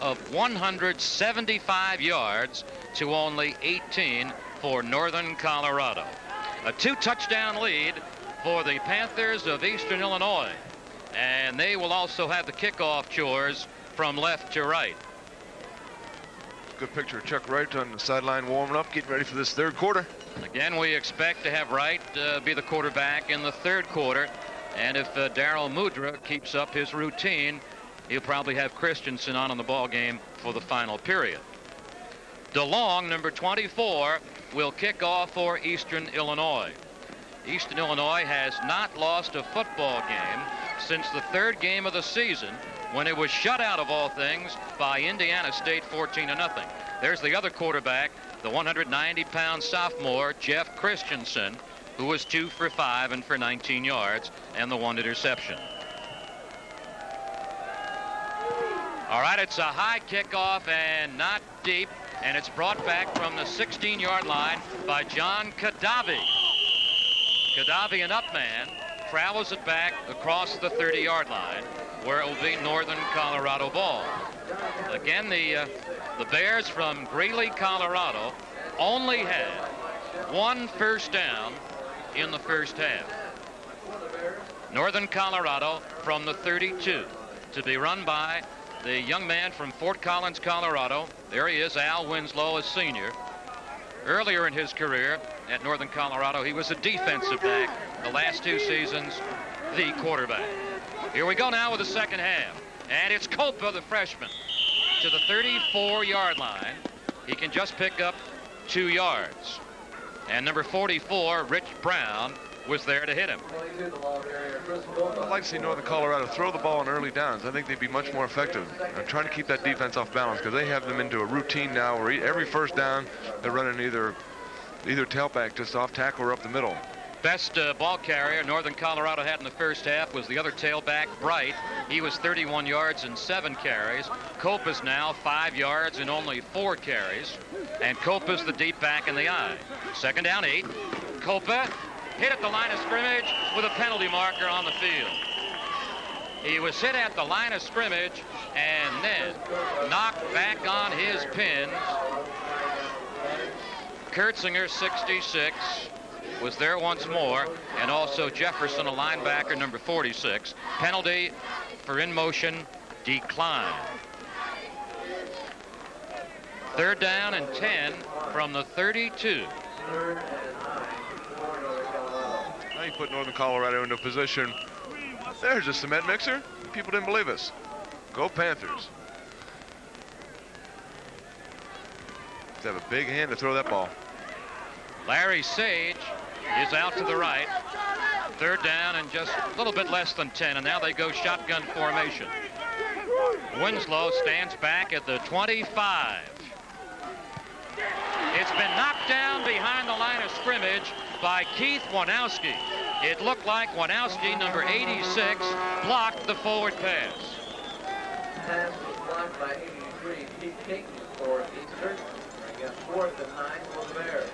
of 175 yards to only 18 for Northern Colorado. A 2-touchdown lead for the Panthers of Eastern Illinois. And they will also have the kickoff chores from left to right. Good picture of Chuck Wright on the sideline warming up, getting ready for this third quarter. Again, we expect to have Wright be the quarterback in the third quarter. And if Darryl Mudra keeps up his routine, he'll probably have Christensen on the ball game for the final period. DeLong, number 24, will kick off for Eastern Illinois. Eastern Illinois has not lost a football game since the third game of the season, when it was shut out of all things by Indiana State 14-0. There's the other quarterback, the 190-pound sophomore, Jeff Christensen, who was 2 for 5 and for 19 yards and the 1 interception. All right, it's a high kickoff and not deep, and it's brought back from the 16-yard line by John Kadavi. Kadavi, an up man, travels it back across the 30-yard line, where it will be Northern Colorado ball. Again, the Bears from Greeley, Colorado, only had 1 first down in the first half. Northern Colorado from the 32, to be run by the young man from Fort Collins, Colorado. There he is, Al Winslow, a senior. Earlier in his career at Northern Colorado, he was a defensive back. The last 2 seasons, the quarterback. Here we go now with the second half. And it's Copa, the freshman, to the 34-yard line. He can just pick up 2 yards. And number 44, Rich Brown, was there to hit him. I'd like to see Northern Colorado throw the ball on early downs. I think they'd be much more effective. I'm trying to keep that defense off balance, because they have them into a routine now where every first down they're running either tailback just off tackle or up the middle. Best ball carrier Northern Colorado had in the first half was the other tailback, Bright. He was 31 yards and 7 carries. Cope is now 5 yards and only 4 carries. And Cope is the deep back in the eye. Second down, 8. Copa hit at the line of scrimmage with a penalty marker on the field. He was hit at the line of scrimmage and then knocked back on his pins. Kurtzinger, 66, was there once more, and also Jefferson, a linebacker, number 46. Penalty for in motion decline. Third down and 10 from the 32. Now you put Northern Colorado into a position. There's a cement mixer. People didn't believe us. Go Panthers. They have a big hand to throw that ball. Larry Sage is out to the right. Third down and just a little bit less than 10, and now they go shotgun formation. Winslow stands back at the 25. It's been knocked down behind the line of scrimmage by Keith Wanowski. It looked like Wanowski, number 86, blocked the forward pass. Pass was blocked by 83, Pete King for Eastern. Against 4th and 9 for the Bears.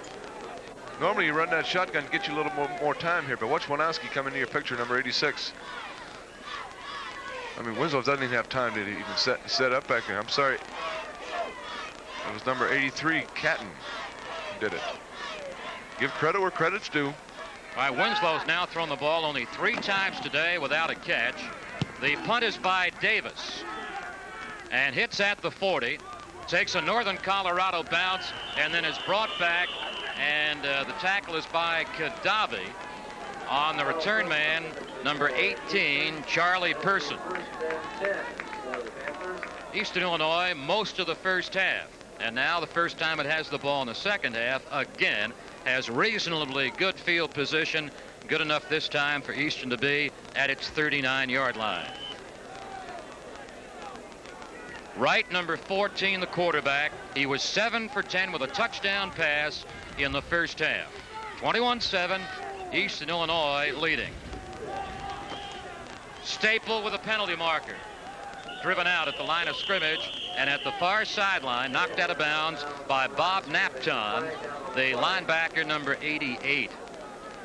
Normally you run that shotgun to get you a little more time here, but watch Wanowski come into your picture, number 86. I mean, Winslow doesn't even have time to even set up back there. I'm sorry. It was number 83, Catton, who did it. Give credit where credit's due. All right, Winslow's now thrown the ball only 3 times today without a catch. The punt is by Davis and hits at the 40. Takes a Northern Colorado bounce and then is brought back, and the tackle is by Kadavi on the return man, number 18, Charlie Person. Eastern Illinois most of the first half, and now the first time it has the ball in the second half again has reasonably good field position, good enough this time for Eastern to be at its 39-yard line. Wright, number 14, the quarterback. He was 7 for 10 with a touchdown pass in the first half. 21-7, Eastern Illinois leading. Staple with a penalty marker. Driven out at the line of scrimmage and at the far sideline, knocked out of bounds by Bob Napton, the linebacker, number 88.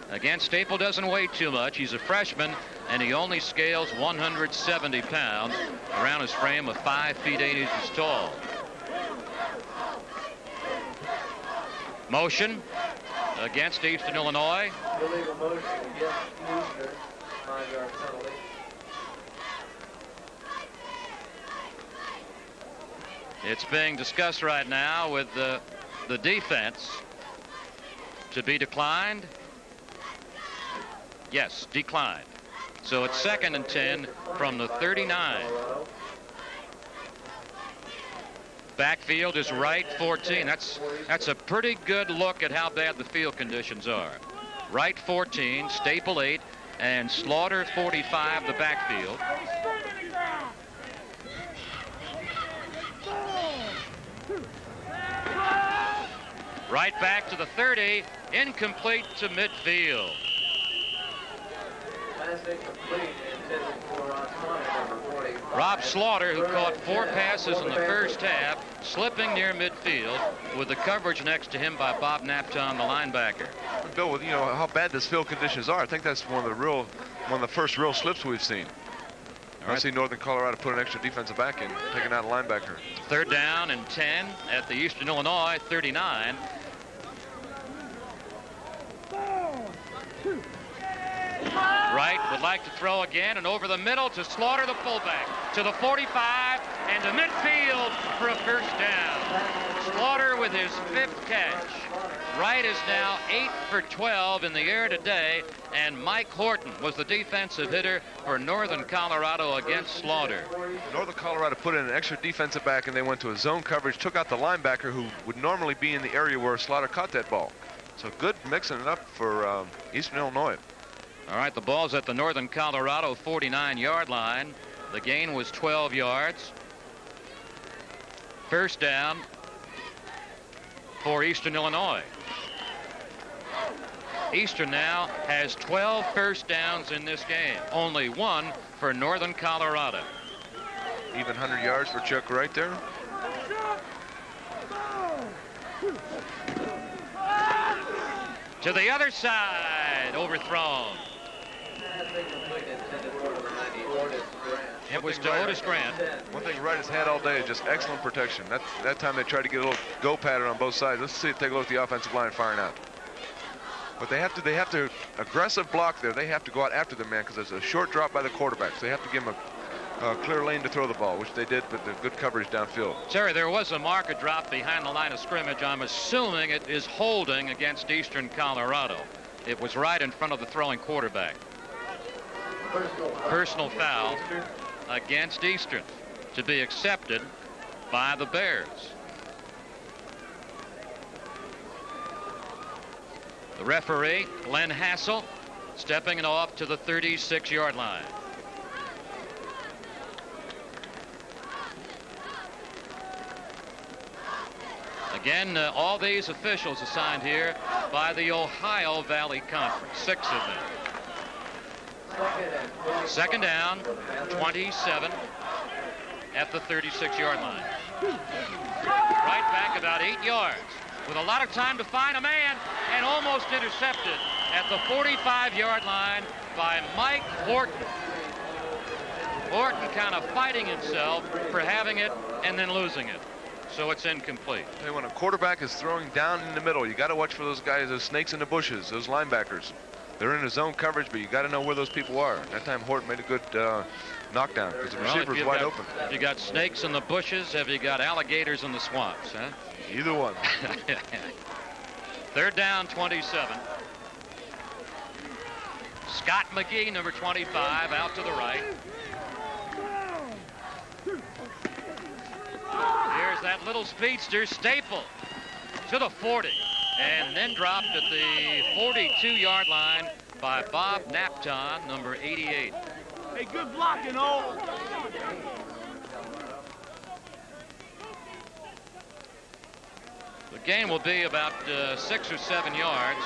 Again, Staple doesn't weigh too much. He's a freshman, and he only scales 170 pounds around his frame of 5 feet 8 inches tall. Motion against Eastern Illinois. Illegal motion against Eastern. 5-yard penalty. It's being discussed right now with the defense. To be declined. Yes, declined. So it's 2nd and 10 from the 39. Backfield is right 14. That's a pretty good look at how bad the field conditions are. Right 14, Staple 8, and Slaughter 45 the backfield. Right back to the 30, incomplete to midfield. Rob Slaughter, who caught 4 passes in the first half, slipping near midfield with the coverage next to him by Bob Napton, the linebacker. Bill, with how bad this field conditions are, I think that's one of the first real slips we've seen. I see Northern Colorado put an extra defensive back in, taking out a linebacker. 3rd down and 10 at the Eastern Illinois 39. Wright would like to throw again, and over the middle to Slaughter, the fullback, to the 45 and to midfield for a first down. Slaughter with his 5th catch. Wright is now 8 for 12 in the air today, and Mike Horton was the defensive hitter for Northern Colorado against Slaughter. Northern Colorado put in an extra defensive back, and they went to a zone coverage, took out the linebacker who would normally be in the area where Slaughter caught that ball. So good mixing it up for Eastern Illinois. All right, the ball's at the Northern Colorado 49-yard line. The gain was 12 yards. First down for Eastern Illinois. Eastern now has 12 first downs in this game. Only 1 for Northern Colorado. Even 100 yards for Chuck Wright there. To the other side, overthrown. It was to Otis Grant. One thing Wright has had all day is just excellent protection. That time they tried to get a little go pattern on both sides. Let's see, take a look at the offensive line firing out. But they have to aggressive block there. They have to go out after the man because there's a short drop by the quarterback. So they have to give him a clear lane to throw the ball, which they did, but the good coverage downfield. Terry, there was a marker drop behind the line of scrimmage. I'm assuming it is holding against Eastern Colorado. It was right in front of the throwing quarterback. Personal foul against Eastern to be accepted by the Bears. The referee, Glenn Hassel, stepping it off to the 36-yard line. Again, all these officials assigned here by the Ohio Valley Conference, 6 of them. Second down, 27 at the 36-yard line. Right back about 8 yards with a lot of time to find a man, and almost intercepted at the 45-yard line by Mike Horton. Horton kind of fighting himself for having it and then losing it. So it's incomplete. Hey, when a quarterback is throwing down in the middle, you got to watch for those guys, those snakes in the bushes, those linebackers. They're in a zone coverage, but you got to know where those people are. That time Horton made a good knockdown because the receiver was wide open. Have you got snakes in the bushes? Have you got alligators in the swamps? Huh? Either one. Third down, 27. Scott McGee, number 25, out to the right. Here's that little speedster, Staple, to the 40, and then dropped at the 42-yard line by Bob Napton, number 88. Hey, good blocking, oh. The gain will be about 6 or 7 yards,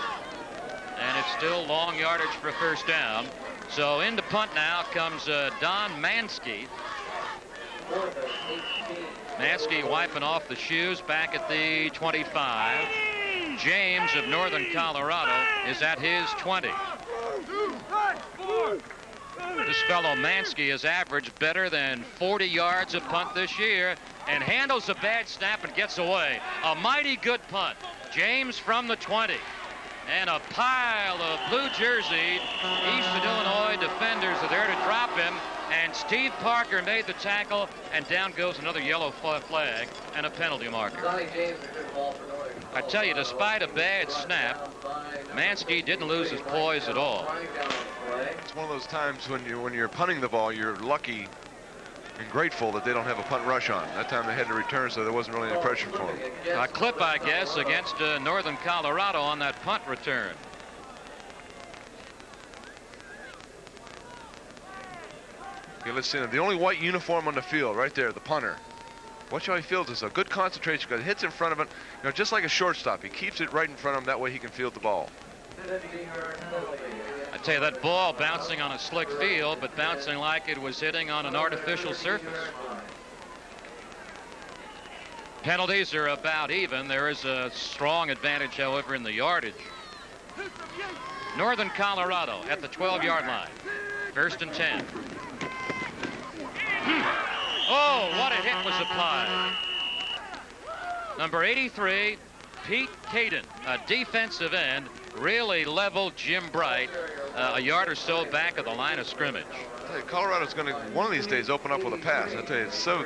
and it's still long yardage for a first down. So into punt now comes Don Mansky. Mansky wiping off the shoes back at the 25. James of Northern Colorado is at his 20. This fellow Mansky has averaged better than 40 yards a punt this year and handles a bad snap and gets away. A mighty good punt. James from the 20. And a pile of blue jersey Eastern Illinois defenders are there to drop him. And Steve Parker made the tackle, and down goes another yellow flag and a penalty marker. I tell you, despite a bad snap, Mansky didn't lose his poise at all. It's one of those times when you're punting the ball, you're lucky and grateful that they don't have a punt rush on. That time they had to return, so there wasn't really any pressure for them. A clip, I guess, against Northern Colorado on that punt return. Okay, let's see. The only white uniform on the field, right there, the punter. Watch how he fields this. A good concentration because it hits in front of him. You know, just like a shortstop, he keeps it right in front of him. That way he can field the ball. I tell you, that ball bouncing on a slick field, but bouncing like it was hitting on an artificial surface. Penalties are about even. There is a strong advantage, however, in the yardage. Northern Colorado at the 12-yard line. 1st and 10. Oh, what a hit was applied. Number 83, Pete Caden, a defensive end, really leveled Jim Bright a yard or so back of the line of scrimmage. I tell you, Colorado's going to one of these days open up with a pass. I tell you, it's so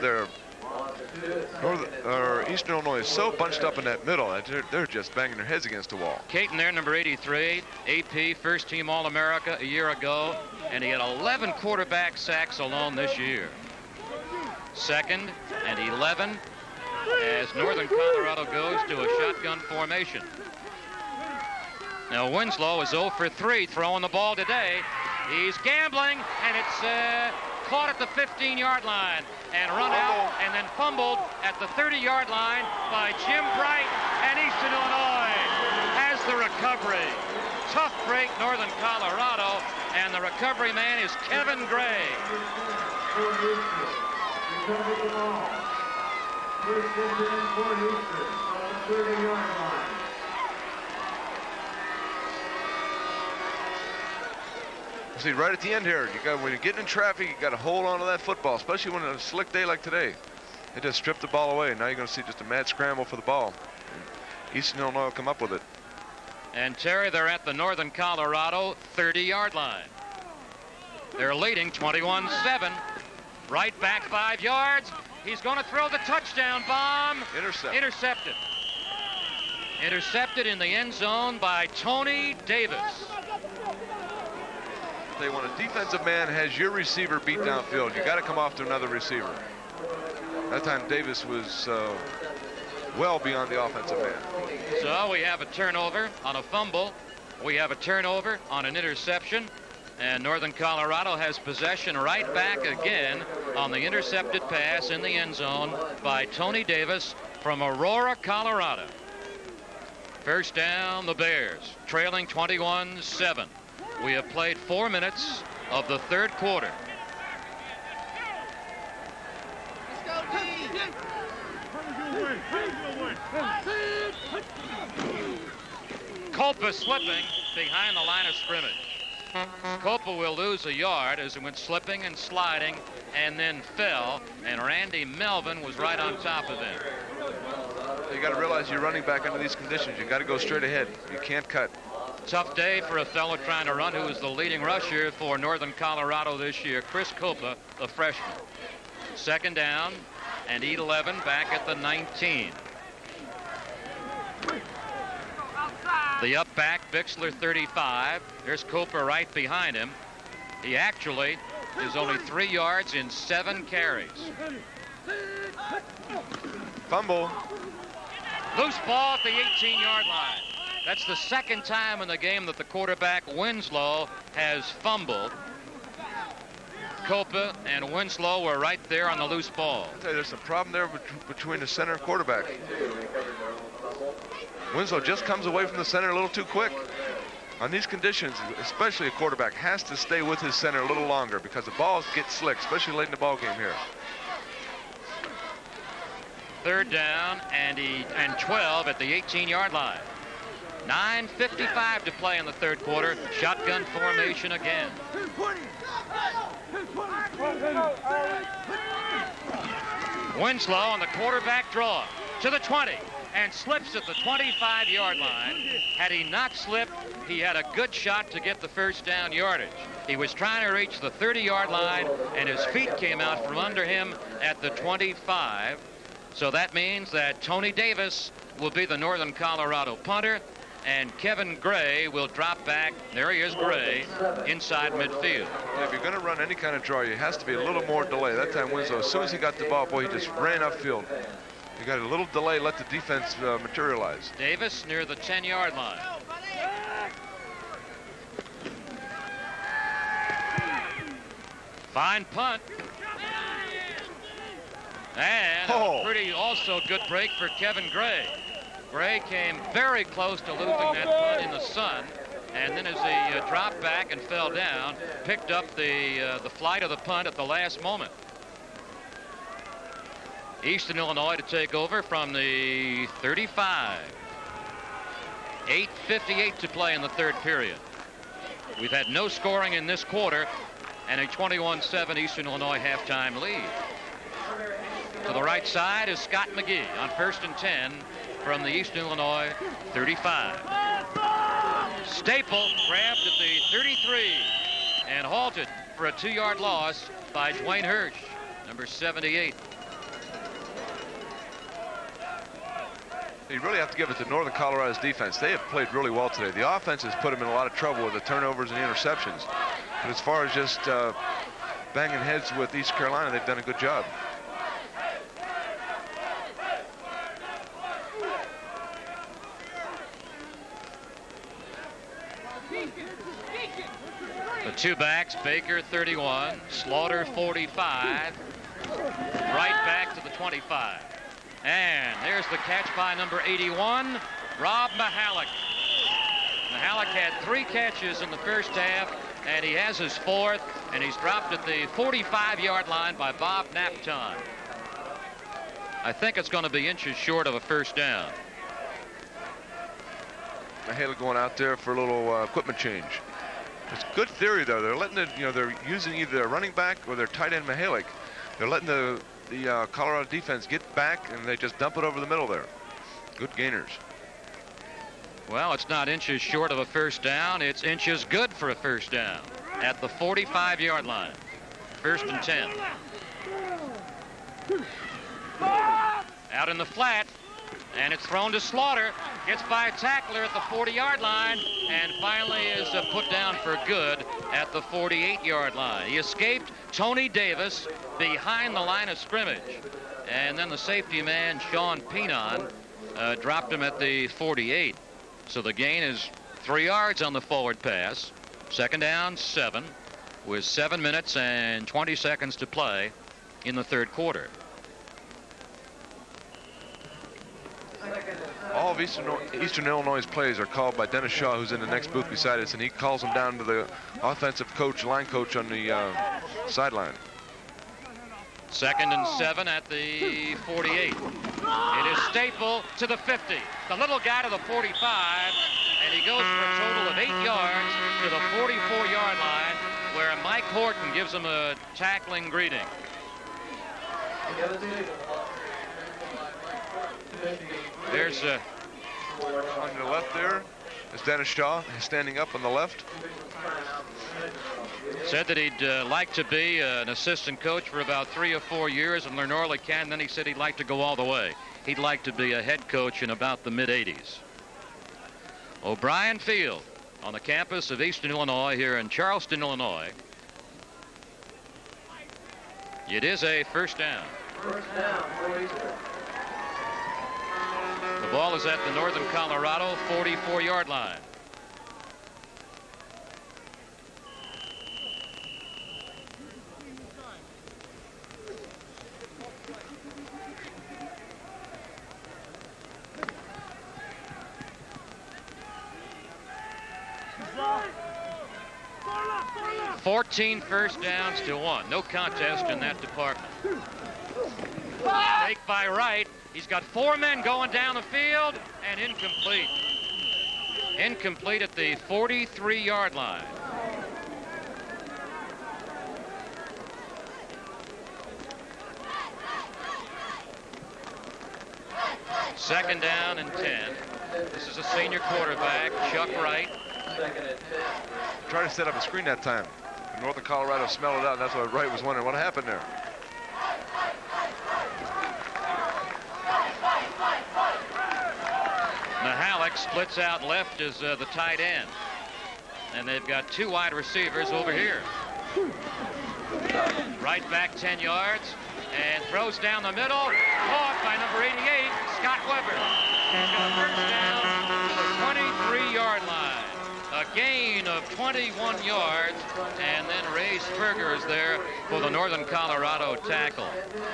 Eastern Illinois is so bunched up in that middle that they're just banging their heads against the wall. Caton there, number 83, AP, first team All-America a year ago, and he had 11 quarterback sacks alone this year. 2nd and 11 as Northern Colorado goes to a shotgun formation. Now Winslow is 0 for 3 throwing the ball today. He's gambling, and it's caught at the 15-yard line and run out and then fumbled at the 30-yard line by Jim Bright, and Eastern Illinois has the recovery. Tough break, Northern Colorado, and the recovery man is Kevin Gray. See, right at the end here, when you're getting in traffic, you got to hold on to that football, especially when it's a slick day like today. They just stripped the ball away. Now you're going to see just a mad scramble for the ball. Eastern Illinois will come up with it. And Terry, they're at the Northern Colorado 30-yard line. They're leading 21-7. Right back 5 yards. He's going to throw the touchdown bomb. Intercepted. Intercepted in the end zone by Tony Davis. When a defensive man has your receiver beat downfield, you got to come off to another receiver. That time Davis was well beyond the offensive man. So we have a turnover on a fumble. We have a turnover on an interception. And Northern Colorado has possession right back again on the intercepted pass in the end zone by Tony Davis from Aurora, Colorado. 1st down, the Bears, trailing 21-7. We have played 4 minutes of the 3rd quarter. Copa slipping behind the line of scrimmage. Copa will lose a yard as he went slipping and sliding and then fell, and Randy Melvin was right on top of him. You got to realize you're running back under these conditions. You got to go straight ahead. You can't cut. Tough day for a fellow trying to run who is the leading rusher for Northern Colorado this year, Chris Copa, the freshman. 2nd down and 11 back at the 19. The up back, Bixler 35. There's Copa right behind him. He actually is only 3 yards in 7 carries. Fumble. Loose ball at the 18-yard line. That's the 2nd time in the game that the quarterback Winslow has fumbled. Copa and Winslow were right there on the loose ball. I'll tell you, there's some problem there between the center and quarterback. Winslow just comes away from the center a little too quick. On these conditions, especially a quarterback has to stay with his center a little longer because the balls get slick, especially late in the ball game here. 3rd down and 12 at the 18-yard line. 9:55 to play in the 3rd quarter. Shotgun formation again. Winslow on the quarterback draw to the 20 and slips at the 25-yard line. Had he not slipped, he had a good shot to get the first down yardage. He was trying to reach the 30-yard line, and his feet came out from under him at the 25. So that means that Tony Davis will be the Northern Colorado punter, and Kevin Gray will drop back. There he is, Gray, inside midfield. If you're going to run any kind of draw, it has to be a little more delay. That time Winslow, as soon as he got the ball, boy, he just ran upfield. You got a little delay, let the defense materialize. Davis near the 10-yard line. Fine punt. And a pretty also good break for Kevin Gray. Gray came very close to losing that punt in the sun, and then as he dropped back and fell down, picked up the flight of the punt at the last moment. Eastern Illinois to take over from the 35. 8:58 to play in the third period. We've had no scoring in this quarter, and a 21-7 Eastern Illinois halftime lead. To the right side is Scott McGee on 1st and 10 from the Eastern Illinois 35. Staple grabbed at the 33 and halted for a 2-yard loss by Dwayne Hirsch, number 78. You really have to give it to Northern Colorado's defense. They have played really well today. The offense has put them in a lot of trouble with the turnovers and the interceptions. But as far as just banging heads with East Carolina, they've done a good job. The two backs, Baker 31, Slaughter 45, right back to the 25. And there's the catch by number 81, Rob Mihalik. Mihalik had 3 catches in the first half, and he has his 4th, and he's dropped at the 45-yard line by Bob Napton. I think it's going to be inches short of a first down. Mihalik going out there for a little equipment change. It's good theory, though. They're letting it, they're using either their running back or their tight end Mihalik. They're letting the Colorado defense get back, and they just dump it over the middle there. Good gainers. Well, it's not inches short of a first down. It's inches good for a first down at the 45-yard line. 1st and 10. Out in the flat, and it's thrown to Slaughter. Gets by a tackler at the 40-yard line, and finally is put down for good at the 48-yard line. He escaped Tony Davis behind the line of scrimmage, and then the safety man, Sean Pinon, dropped him at the 48. So the gain is 3 yards on the forward pass. 2nd down, 7, with 7 minutes and 20 seconds to play in the third quarter. All of Eastern Illinois' plays are called by Dennis Shaw, who's in the next booth beside us, and he calls them down to the offensive coach, line coach on the sideline. 2nd and 7 at the 48. It is Staple to the 50. The little guy to the 45, and he goes for a total of 8 yards to the 44-yard line, where Mike Horton gives him a tackling greeting. There's on the left there is Dennis Shaw standing up on the left. Said that he'd like to be an assistant coach for about 3 or 4 years and learn all he can. Then he said he'd like to go all the way. He'd like to be a head coach in about the mid-'80s. O'Brien Field on the campus of Eastern Illinois here in Charleston, Illinois. It is a first down. First down for Eastern. The ball is at the Northern Colorado 44-yard line. Fourteen first downs to 1. No contest in that department. Take by Wright. He's got 4 men going down the field, and incomplete. Incomplete at the 43-yard line. Second down and 10. This is a senior quarterback, Chuck Wright. Try to set up a screen that time. Northern Colorado smelled it out, and that's what Wright was wondering what happened there. Mihalik splits out left as the tight end. And they've got two wide receivers over here. Right back 10 yards and throws down the middle. Caught by number 88, Scott Weber. He's got a first down to the 23-yard line. A gain of 21 yards, and then Ray Sperger is there for the Northern Colorado tackle.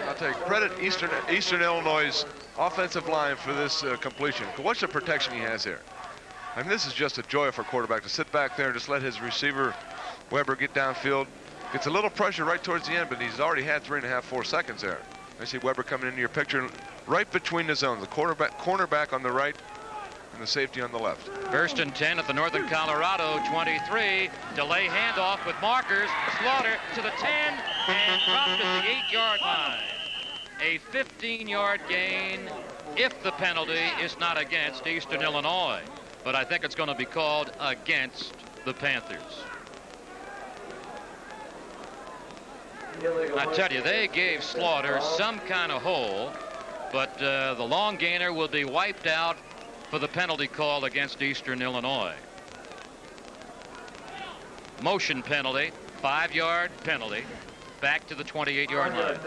I'll take credit Eastern Illinois' offensive line for this completion. Watch the protection he has here. I mean, this is just a joy for a quarterback to sit back there and just let his receiver, Weber, get downfield. Gets a little pressure right towards the end, but he's already had 3.5, 4 seconds there. I see Weber coming into your picture right between the zones. The cornerback on the right and the safety on the left. First and 10 at the Northern Colorado 23. Delay handoff with markers. Slaughter to the 10 and dropped at the 8-yard line. A 15-yard gain if the penalty is not against Eastern Illinois. But I think it's going to be called against the Panthers. I tell you, they gave Slaughter some kind of hole, but the long gainer will be wiped out for the penalty call against Eastern Illinois. Motion penalty, 5-yard penalty, back to the 28-yard line.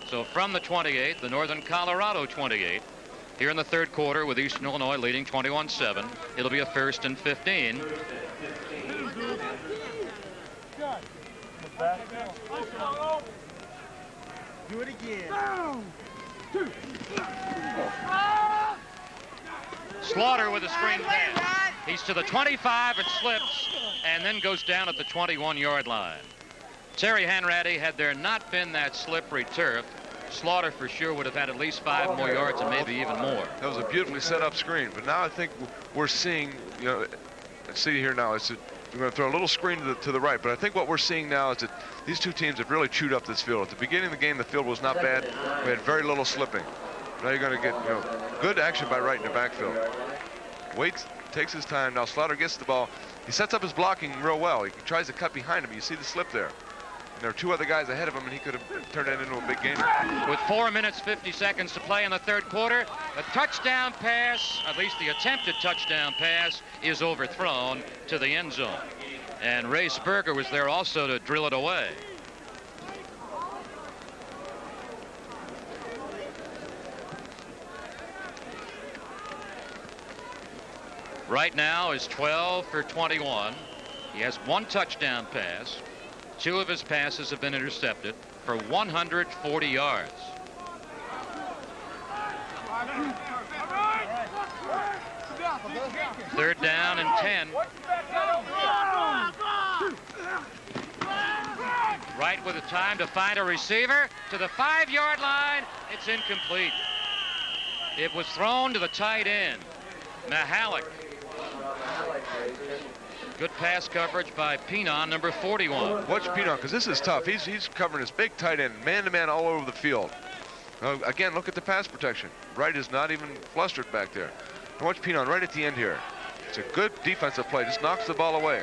So from the 28, the Northern Colorado 28, here in the third quarter with Eastern Illinois leading 21-7. It'll be a first and 15. Do it again. Slaughter with a screen pass. He's to the 25 and slips and then goes down at the 21-yard line. Terry Hanratty, had there not been that slippery turf, Slaughter for sure would have had at least 5 more yards and maybe even more. That was a beautifully set up screen, but now I think we're seeing, you know, let's see here now, we're going to throw a little screen to the right, but I think what we're seeing now is that these two teams have really chewed up this field. At the beginning of the game, the field was not bad. We had very little slipping. Now you're going to get, good action by Wright in the backfield. Waits, takes his time. Now Slaughter gets the ball. He sets up his blocking real well. He tries to cut behind him. You see the slip there. And there are two other guys ahead of him, and he could have turned that into a big gainer. With 4 minutes, 50 seconds to play in the third quarter, a touchdown pass, at least the attempted touchdown pass, is overthrown to the end zone. And Ray Sperger was there also to drill it away. Right now is 12 for 21. He has one touchdown pass. 2 of his passes have been intercepted for 140 yards. Third down and 10. Right with the time to find a receiver to the 5-yard line. It's incomplete. It was thrown to the tight end, Mihalik. Good pass coverage by Pinon, number 41. Watch Pinon, because this is tough. He's covering his big tight end, man-to-man all over the field. Again, look at the pass protection. Wright is not even flustered back there. And watch Pinon right at the end here. It's a good defensive play. Just knocks the ball away.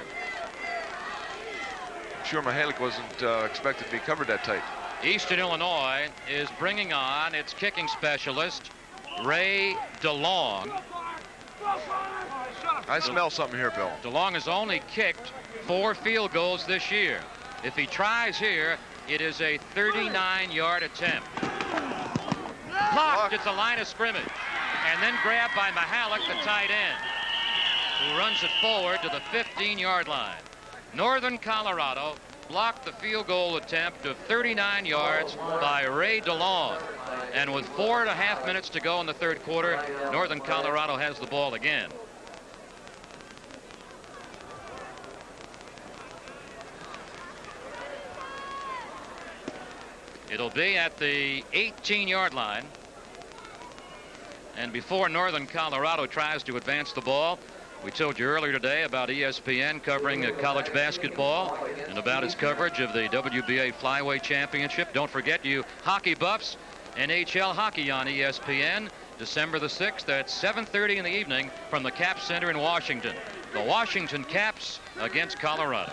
I'm sure Mihalik wasn't expected to be covered that tight. Eastern Illinois is bringing on its kicking specialist, Ray DeLong. I smell something here, Bill. DeLong has only kicked 4 field goals this year. If he tries here, it is a 39-yard attempt. Blocked at the line of scrimmage. And then grabbed by Mihalik, the tight end, who runs it forward to the 15-yard line. Northern Colorado blocked the field goal attempt of 39 yards by Ray DeLong. And with 4.5 minutes to go in the third quarter, Northern Colorado has the ball again. It'll be at the 18-yard line. And before Northern Colorado tries to advance the ball, we told you earlier today about ESPN covering college basketball and about its coverage of the WBA Flyweight Championship. Don't forget, you hockey buffs, NHL hockey on ESPN, December the 6th at 7:30 in the evening from the Cap Center in Washington. The Washington Caps against Colorado.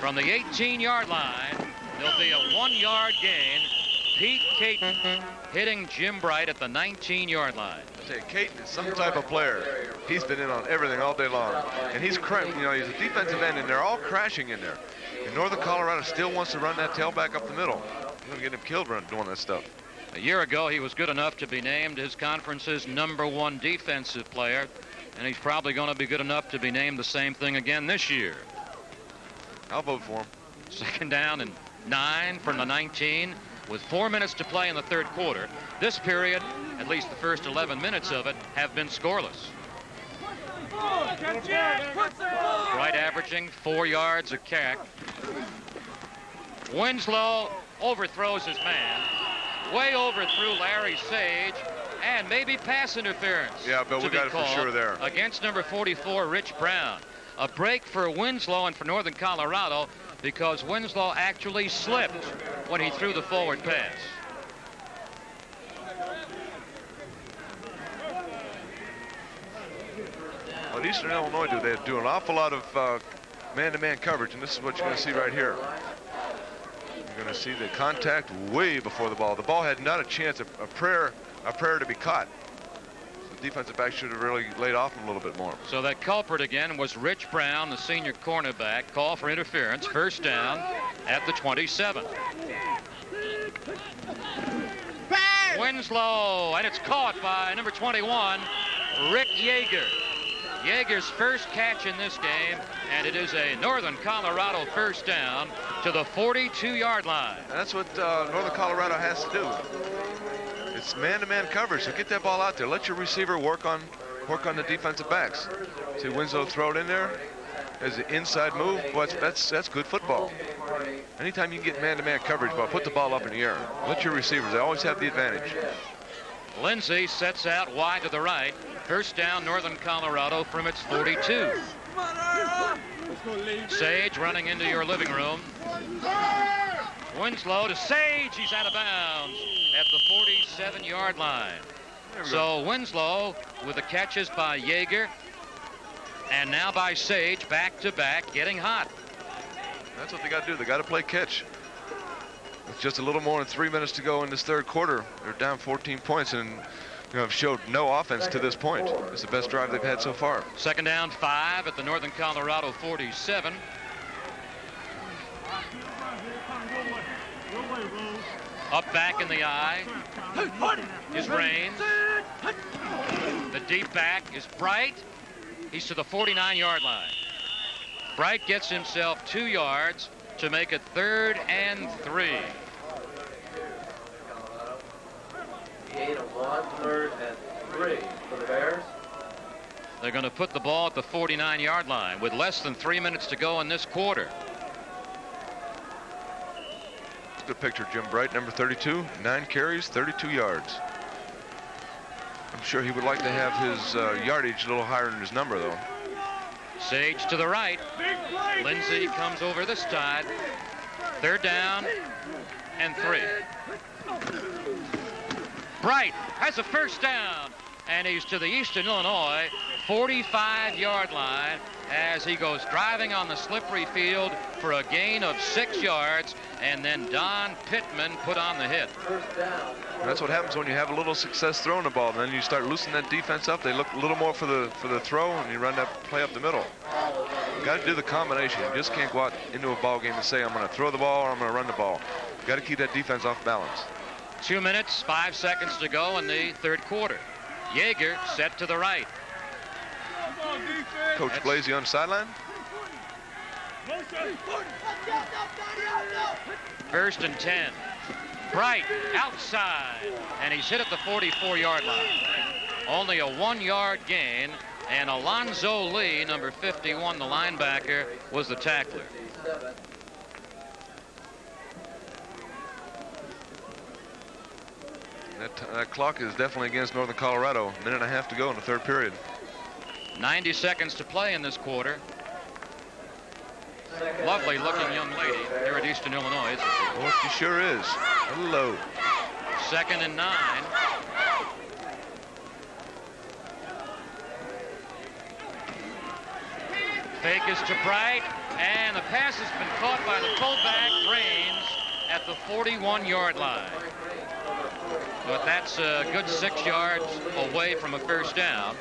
From the 18-yard line, there'll be a 1-yard gain. Pete Caton hitting Jim Bright at the 19-yard line. I tell you, Caton is some type of player. He's been in on everything all day long. And he's a defensive end, and they're all crashing in there. And Northern Colorado still wants to run that tailback up the middle. You're going to get him killed doing that stuff. A year ago, he was good enough to be named his conference's #1 defensive player, and he's probably going to be good enough to be named the same thing again this year. I'll vote for him. Second down and 9 from the 19 with 4 minutes to play in the third quarter. This period, at least the first 11 minutes of it, have been scoreless. Bright averaging 4 yards a carry. Winslow overthrows his man. Way overthrew Larry Sage, and maybe pass interference. Yeah, but we got it for sure there. Against number 44, Rich Brown. A break for Winslow and for Northern Colorado because Winslow actually slipped when he threw the forward pass. What Eastern Illinois do, they do an awful lot of man-to-man coverage, and this is what you're going to see right here. You're going to see the contact way before the ball. The ball had not a chance, a prayer to be caught. So the defensive back should have really laid off him a little bit more. So that culprit again was Rich Brown, the senior cornerback. Call for interference. First down at the 27. Winslow, and it's caught by number 21, Rick Yeager. Yeager's first catch in this game, and it is a Northern Colorado first down to the 42-yard line. And that's what Northern Colorado has to do. It's man-to-man coverage, so get that ball out there. Let your receiver work on the defensive backs. See Winslow throw it in there as an inside move. Well, that's good football. Anytime you can get man-to-man coverage, well, put the ball up in the air. Let your receivers, they always have the advantage. Lindsay sets out wide to the right. First down, Northern Colorado from its 42. Sage running into your living room. Winslow to Sage. He's out of bounds at the 47-yard line. So Winslow with the catches by Yeager and now by Sage, back-to-back, getting hot. That's what they got to do. They got to play catch. With just a little more than 3 minutes to go in this third quarter, they're down 14 points and have showed no offense to this point. It's the best drive they've had so far. Second down, 5 at the Northern Colorado 47. Up back in the eye is Raines. The deep back is Bright. He's to the 49-yard line. Bright gets himself 2 yards to make it 3rd and 3. Gain of 1, 3rd and 3 for the Bears. They're going to put the ball at the 49-yard line with less than 3 minutes to go in this quarter. Good picture, Jim Bright, number 32, 9 carries, 32 yards. I'm sure he would like to have his yardage a little higher than his number, though. Sage to the right. Lindsay comes over this side. 3rd down and 3. Bright has a first down, and he's to the Eastern Illinois 45-yard line as he goes driving on the slippery field for a gain of 6 yards, and then Don Pittman put on the hit. That's what happens when you have a little success throwing the ball. Then you start loosening that defense up. They look a little more for the throw, and you run that play up the middle. You got to do the combination. You just can't go out into a ball game and say, I'm going to throw the ball or I'm going to run the ball. You got to keep that defense off balance. 2 minutes, 5 seconds to go in the third quarter. Yeager set to the right. Coach Blasey on the sideline. 1st and 10. Bright outside, and he's hit at the 44-yard line. Only a 1-yard gain, and Alonzo Lee, number 51, the linebacker, was the tackler. That clock is definitely against Northern Colorado. A minute and a half to go in the third period. 90 seconds to play in this quarter. Lovely looking young lady here at Eastern Illinois, isn't she? Oh, she sure is. Hello. 2nd and 9. Fake is to Bright, and the pass has been caught by the fullback, Raines, at the 41-yard line. But that's a good 6 yards away from a first down.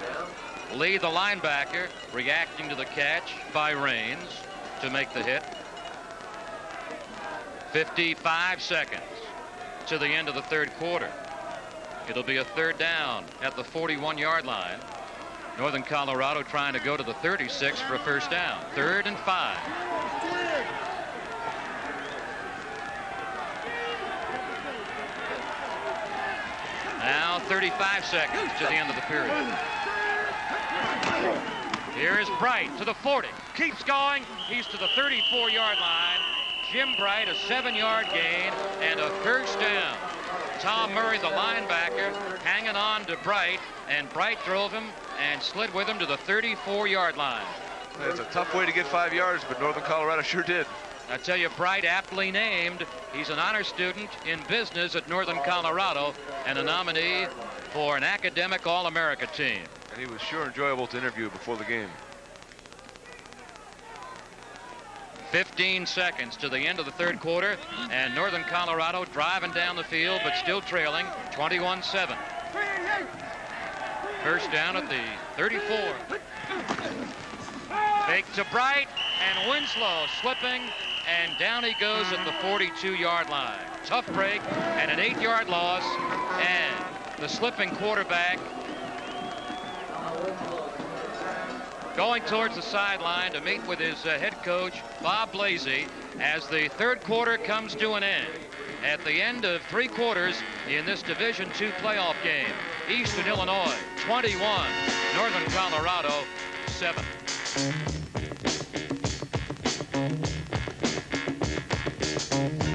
Lee, the linebacker, reacting to the catch by Raines to make the hit. 55 seconds to the end of the third quarter. It'll be a third down at the 41-yard line. Northern Colorado trying to go to the 36 for a first down. 3rd and 5. Now 35 seconds to the end of the period. Here is Bright to the 40. Keeps going. He's to the 34-yard line. Jim Bright, a 7-yard gain and a first down. Tom Murray, the linebacker, hanging on to Bright, and Bright drove him and slid with him to the 34-yard line. It's a tough way to get 5 yards, but Northern Colorado sure did. I tell you, Bright, aptly named. He's an honor student in business at Northern Colorado and a nominee for an academic All-America team. And he was sure enjoyable to interview before the game. 15 seconds to the end of the third quarter, and Northern Colorado driving down the field, but still trailing 21-7. First down at the 34. Fake to Bright, and Winslow slipping, and down he goes at the 42-yard line. Tough break and an 8-yard loss, and the slipping quarterback going towards the sideline to meet with his head coach, Bob Blasey, as the third quarter comes to an end. At the end of 3 quarters in this Division II playoff game, Eastern Illinois 21, Northern Colorado 7.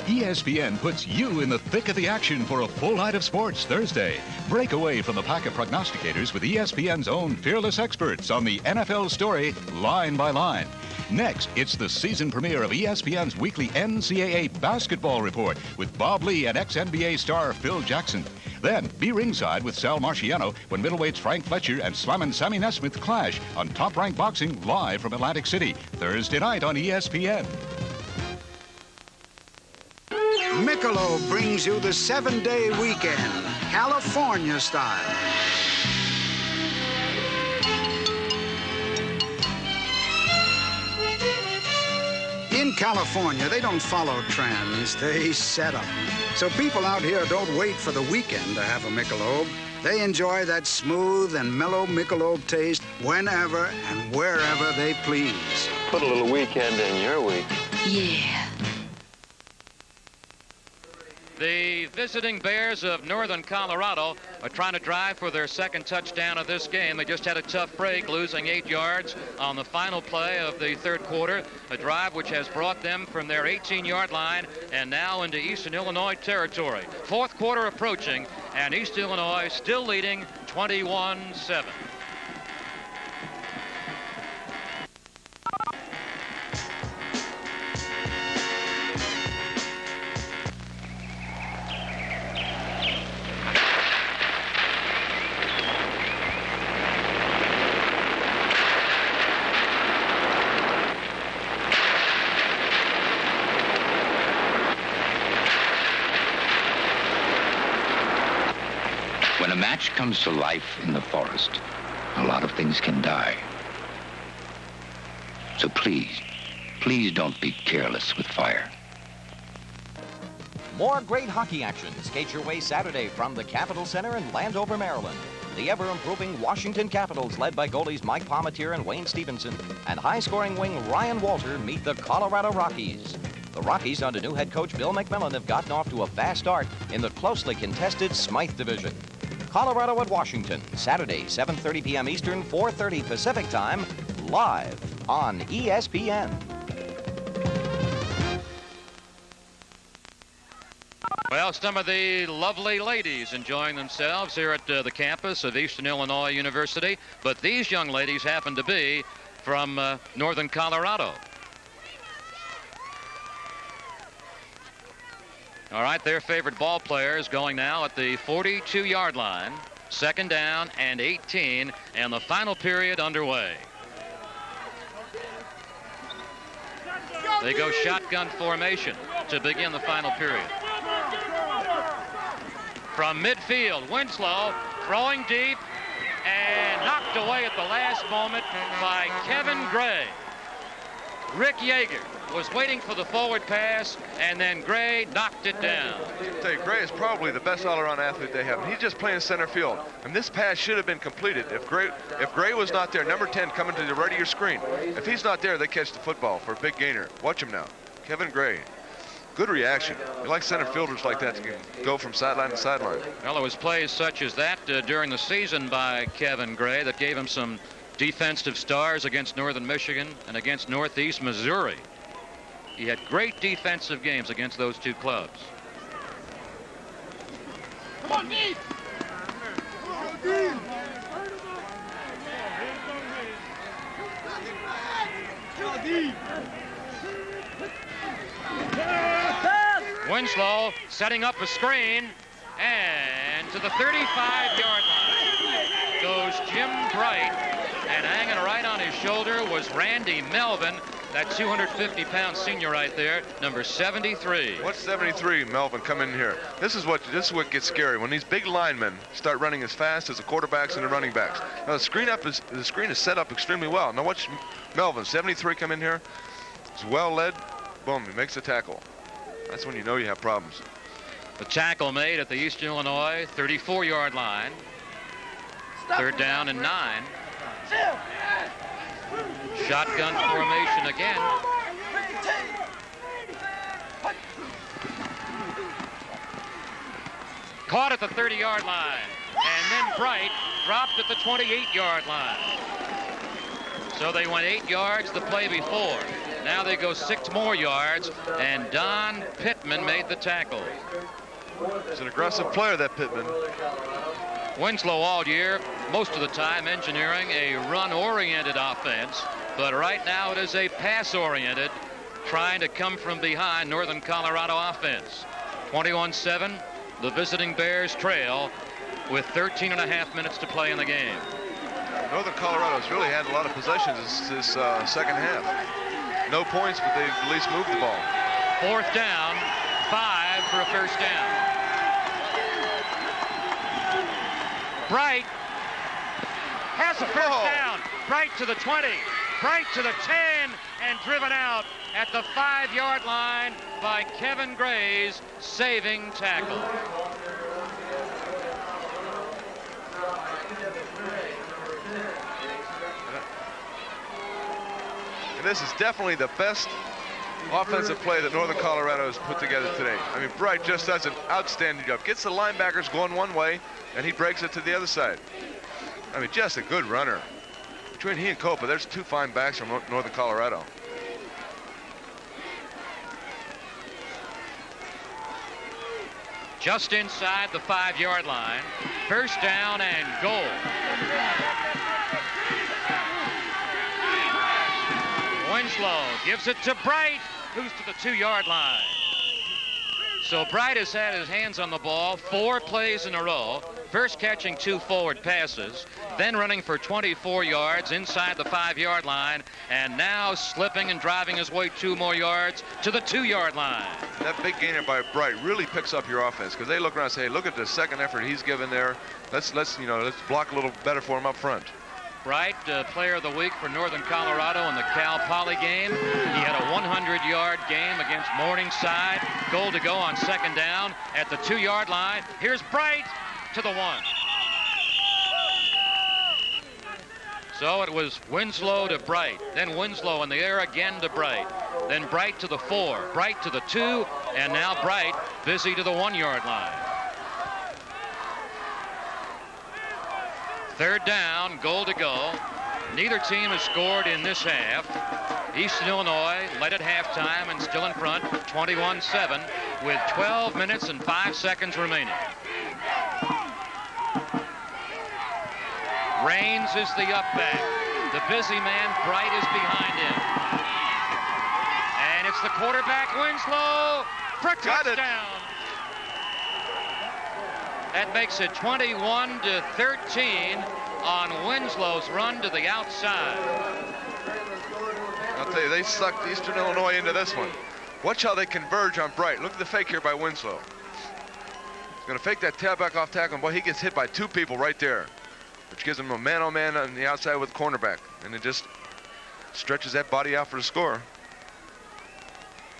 ESPN puts you in the thick of the action for a full night of sports Thursday. Break away from the pack of prognosticators with ESPN's own fearless experts on the NFL story line by line. Next, it's the season premiere of ESPN's weekly NCAA basketball report with Bob Lee and ex-NBA star Phil Jackson. Then, be ringside with Sal Marciano when middleweights Frank Fletcher and Slammin' Sammy Nesmith clash on Top Rank Boxing live from Atlantic City, Thursday night on ESPN. Michelob brings you the 7-day weekend, California style. In California, they don't follow trends, they set them. So people out here don't wait for the weekend to have a Michelob. They enjoy that smooth and mellow Michelob taste whenever and wherever they please. Put a little weekend in your week. Yeah. The visiting Bears of Northern Colorado are trying to drive for their second touchdown of this game. They just had a tough break, losing 8 yards on the final play of the third quarter, a drive which has brought them from their 18-yard line and now into Eastern Illinois territory. Fourth quarter approaching, and East Illinois still leading 21-7. When a match comes to life in the forest, a lot of things can die. So please don't be careless with fire. More great hockey action. Skate your way Saturday from the Capitol Center in Landover, Maryland. The ever-improving Washington Capitals, led by goalies Mike Palmetier and Wayne Stevenson, and high-scoring wing Ryan Walter meet the Colorado Rockies. The Rockies, under new head coach Bill McMillan, have gotten off to a fast start in the closely contested Smythe Division. Colorado at Washington, Saturday, 7:30 p.m. Eastern, 4:30 Pacific Time, live on ESPN. Well, some of the lovely ladies enjoying themselves here at the campus of Eastern Illinois University, but these young ladies happen to be from Northern Colorado. All right, their favorite ball player is going now at the 42-yard line. 2nd down and 18, and the final period underway. They go shotgun formation to begin the final period. From midfield, Winslow throwing deep and knocked away at the last moment by Kevin Gray. Rick Yeager was waiting for the forward pass, and then Gray knocked it down. I tell you, Gray is probably the best all-around athlete they have, and he's just playing center field. And this pass should have been completed. If Gray was not there, number 10 coming to the right of your screen. If he's not there, they catch the football for a big gainer. Watch him now. Kevin Gray. Good reaction. You like center fielders like that to go from sideline to sideline. Well, it was plays such as that during the season by Kevin Gray that gave him some defensive stars against Northern Michigan and against Northeast Missouri. He had great defensive games against those two clubs. Come on, deep! Winslow setting up a screen, and to the 35-yard line goes Jim Bright, and hanging right on his shoulder was Randy Melvin, that 250-pound senior right there, number 73. What's 73, Melvin, come in here? This is what gets scary when these big linemen start running as fast as the quarterbacks and the running backs. Now the screen is set up extremely well. Now watch Melvin, 73, come in here. He's well led. Boom, he makes the tackle. That's when you know you have problems. The tackle made at the Eastern Illinois 34-yard line. 3rd down and 9. Shotgun formation again. Caught at the 30-yard line, and then Bright dropped at the 28-yard line. So they went 8 yards the play before. Now they go 6 more yards, and Don Pittman made the tackle. He's an aggressive player, that Pittman. Winslow all year, most of the time engineering a run-oriented offense, but right now it is a pass-oriented, trying to come from behind Northern Colorado offense. 21-7, the visiting Bears trail with 13.5 minutes to play in the game. Northern Colorado's really had a lot of possessions this second half. No points, but they've at least moved the ball. 4th down, 5 for a 1st down. Bright has a 1st down. Bright to the 20, Bright to the 10, and driven out at the 5-yard line by Kevin Gray's saving tackle. And this is definitely the best offensive play that Northern Colorado has put together today. I mean, Bright just does an outstanding job. Gets the linebackers going one way, and he breaks it to the other side. I mean, just a good runner. Between he and Copa, there's 2 fine backs from Northern Colorado. Just inside the 5-yard line. 1st down and goal. Winslow gives it to Bright, who's to the 2-yard line. So Bright has had his hands on the ball 4 plays in a row. First catching 2 forward passes, then running for 24 yards inside the 5-yard line, and now slipping and driving his way 2 more yards to the 2-yard line. That big gainer by Bright really picks up your offense, because they look around and say, hey, look at the second effort he's given there. Let's block a little better for him up front. Bright, player of the week for Northern Colorado in the Cal Poly game. He had a 100-yard game against Morningside. Goal to go on 2nd down at the 2-yard line. Here's Bright to the 1. So it was Winslow to Bright, then Winslow in the air again to Bright, then Bright to the 4, Bright to the 2, and now Bright busy to the 1-yard line. 3rd down, goal to go. Neither team has scored in this half. Eastern Illinois led at halftime and still in front, 21-7, with 12 minutes and 5 seconds remaining. Raines is the up back. The busy man, Bright, is behind him. And it's the quarterback, Winslow, for a touchdown. That makes it 21-13 on Winslow's run to the outside. I'll tell you, they sucked Eastern Illinois into this one. Watch how they converge on Bright. Look at the fake here by Winslow. He's going to fake that tailback off tackle. Boy, he gets hit by 2 people right there, which gives him a man-on-man on the outside with cornerback. And it just stretches that body out for the score.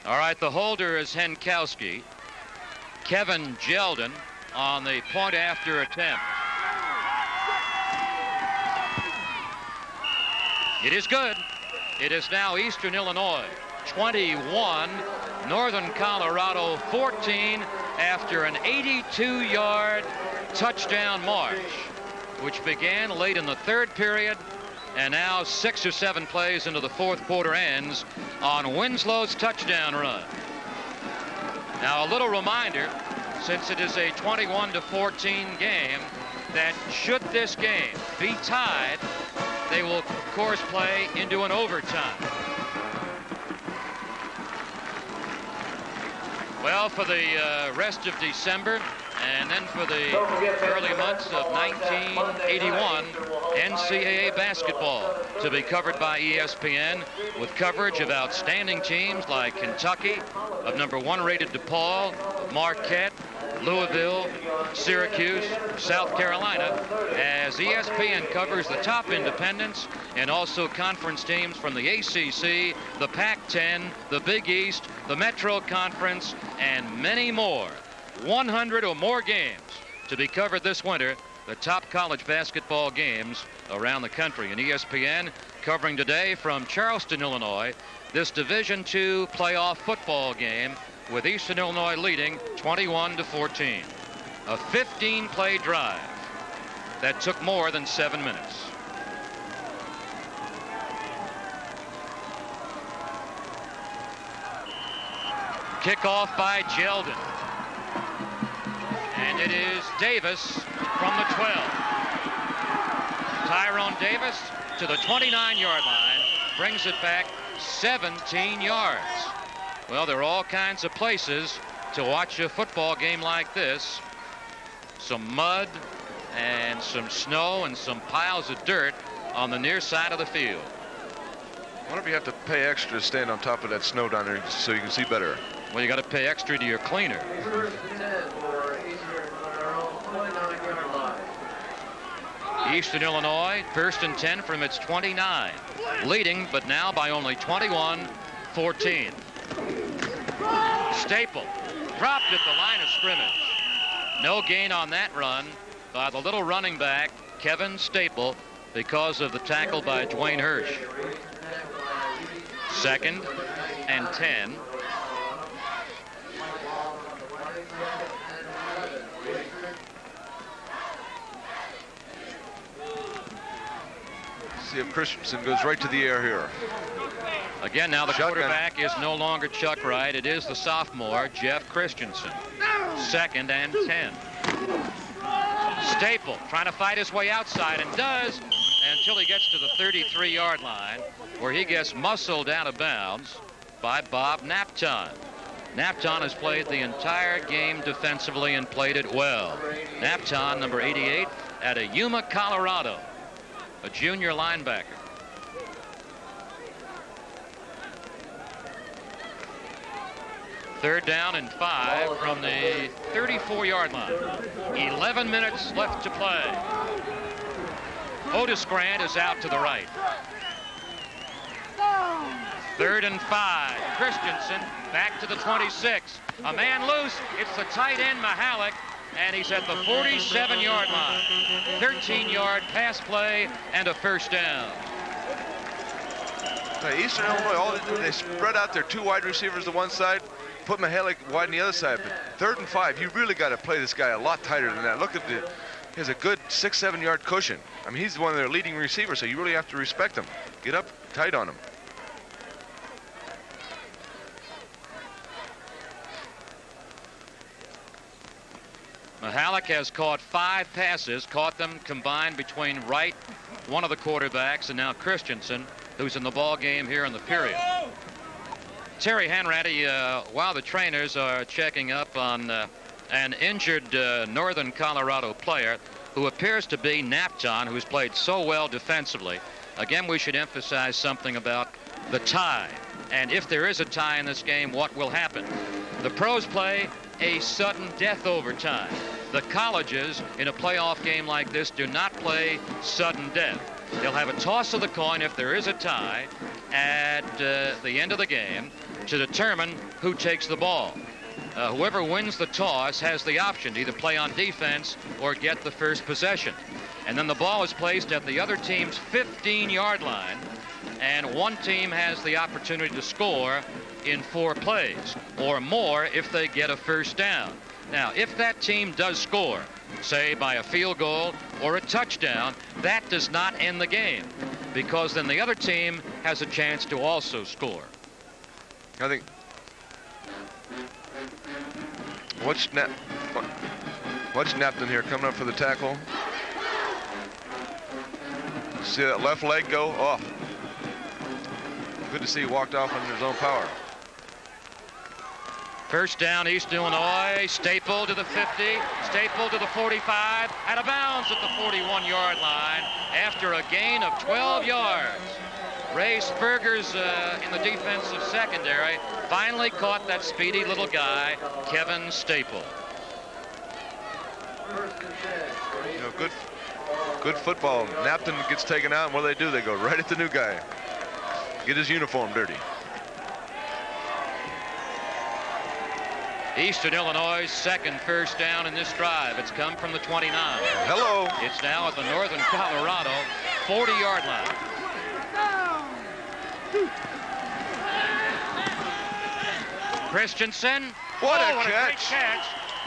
All right, the holder is Henkowski. Kevin Jeldon on the point after attempt. It is good. It is now Eastern Illinois 21, Northern Colorado 14 after an 82-yard touchdown march, which began late in the 3rd period and now 6 or 7 plays into the 4th quarter ends on Winslow's touchdown run. Now a little reminder, since it is a 21-14 game, that should this game be tied, they will of course play into an overtime. Well, for the rest of December and then for the early months of 1981, NCAA basketball to be covered by ESPN with coverage of outstanding teams like Kentucky, of number 1 rated DePaul, Marquette, Louisville, Syracuse, South Carolina, as ESPN covers the top independents and also conference teams from the ACC, the Pac-10, the Big East, the Metro Conference, and many more. 100 or more games to be covered this winter, the top college basketball games around the country. And ESPN covering today from Charleston, Illinois, this Division II playoff football game with Eastern Illinois leading 21-14. A 15-play drive that took more than 7 minutes. Kickoff by Jeldon. And it is Davis from the 12. Tyrone Davis to the 29-yard line, brings it back 17 yards. Well, there are all kinds of places to watch a football game like this. Some mud and some snow and some piles of dirt on the near side of the field. I wonder if you have to pay extra to stand on top of that snow down there so you can see better. Well, you got to pay extra to your cleaner. Eastern Illinois, 1st and 10 from its 29, leading, but now by only 21-14. Staple dropped at the line of scrimmage. No gain on that run by the little running back, Kevin Staple, because of the tackle by Dwayne Hirsch. 2nd and 10. See if Christensen goes right to the air here. Again, now the quarterback is no longer Chuck Wright. It is the sophomore, Jeff Christensen. 2nd and 10. Staple trying to fight his way outside and does until he gets to the 33-yard line, where he gets muscled out of bounds by Bob Napton. Napton has played the entire game defensively and played it well. Napton, number 88, out of Yuma, Colorado, a junior linebacker. Third down and 5 from the 34-yard line. 11 minutes left to play. Otis Grant is out to the right. 3rd and 5. Christensen back to the 26. A man loose. It's the tight end, Mahalik, and he's at the 47-yard line. 13-yard pass play and a first down. Eastern Illinois, they spread out their 2 wide receivers to one side, put Mahalik wide on the other side. But 3rd and 5, you really got to play this guy a lot tighter than that. Look at he has a good 6-7 yard cushion. I mean, he's one of their leading receivers, so you really have to respect him. Get up tight on him. Mahalik has caught 5 passes, caught them combined between Wright, one of the quarterbacks, and now Christensen, who's in the ball game here in the period. Terry Hanratty, while the trainers are checking up on an injured Northern Colorado player who appears to be Napton, who's played so well defensively. Again, we should emphasize something about the tie. And if there is a tie in this game, what will happen? The pros play a sudden death overtime. The colleges, in a playoff game like this, do not play sudden death. They'll have a toss of the coin if there is a tie at the end of the game to determine who takes the ball. Whoever wins the toss has the option to either play on defense or get the first possession. And then the ball is placed at the other team's 15-yard line, and one team has the opportunity to score in 4 plays or more if they get a first down. Now, if that team does score, say by a field goal or a touchdown, that does not end the game, because then the other team has a chance to also score. I think Watch Napton here coming up for the tackle. See that left leg go? Oh, good to see he walked off under his own power. First down, Eastern Illinois. Staple to the 50, Staple to the 45, out of bounds at the 41-yard line after a gain of 12 yards. Ray Spurgers in the defensive secondary finally caught that speedy little guy, Kevin Staple. You know, good football. Napton gets taken out, and what do? They go right at the new guy. Get his uniform dirty. Eastern Illinois' second first down in this drive. It's come from the 29. Hello. It's now at the Northern Colorado 40-yard line. Christensen. What a great catch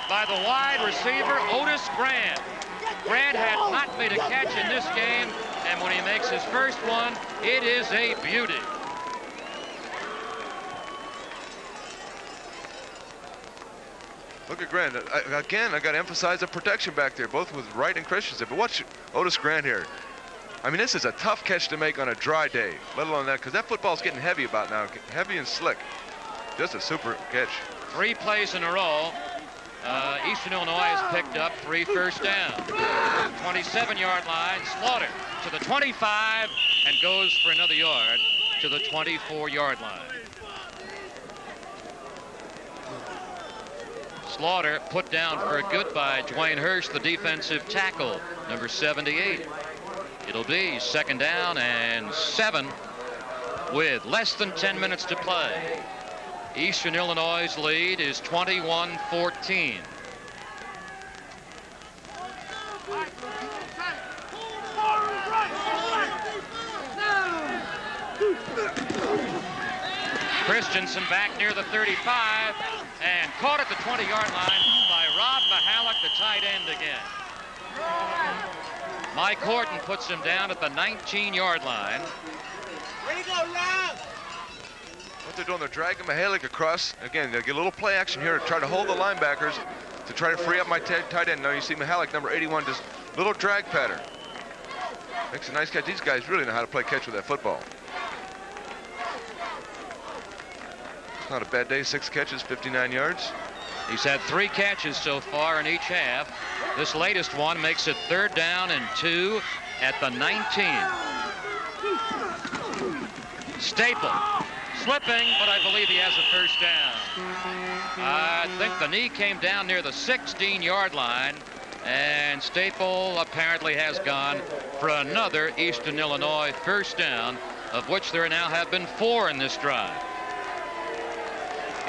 by the wide receiver, Otis Grant. Grant had not made a catch in this game, and when he makes his first one, it is a beauty. Look at Grant. Again, I got to emphasize the protection back there, both with Wright and Christensen. But watch Otis Grant here. I mean, this is a tough catch to make on a dry day, let alone that, because that football's getting heavy about now, heavy and slick. Just a super catch. 3 plays in a row. Eastern Illinois has picked up 3 first downs. 27-yard line, Slaughter to the 25 and goes for another yard to the 24-yard line. Slaughter put down for a good by Dwayne Hirsch, the defensive tackle, number 78. It'll be 2nd down and 7 with less than 10 minutes to play. Eastern Illinois' lead is 21-14. Christensen back near the 35 and caught at the 20-yard line by Rob Mihalik, the tight end again. Mike Horton puts him down at the 19-yard line. Way to go, Rob! What they're doing, they're dragging Mihalik across. Again, they'll get a little play action here to try to hold the linebackers to try to free up my tight end. Now you see Mihalik, number 81, just little drag pattern. Makes a nice catch. These guys really know how to play catch with that football. It's not a bad day. 6 catches, 59 yards. He's had 3 catches so far in each half. This latest one makes it 3rd down and 2 at the 19. Staple slipping, but I believe he has a first down. I think the knee came down near the 16-yard line, and Staple apparently has gone for another Eastern Illinois first down, of which there now have been 4 in this drive.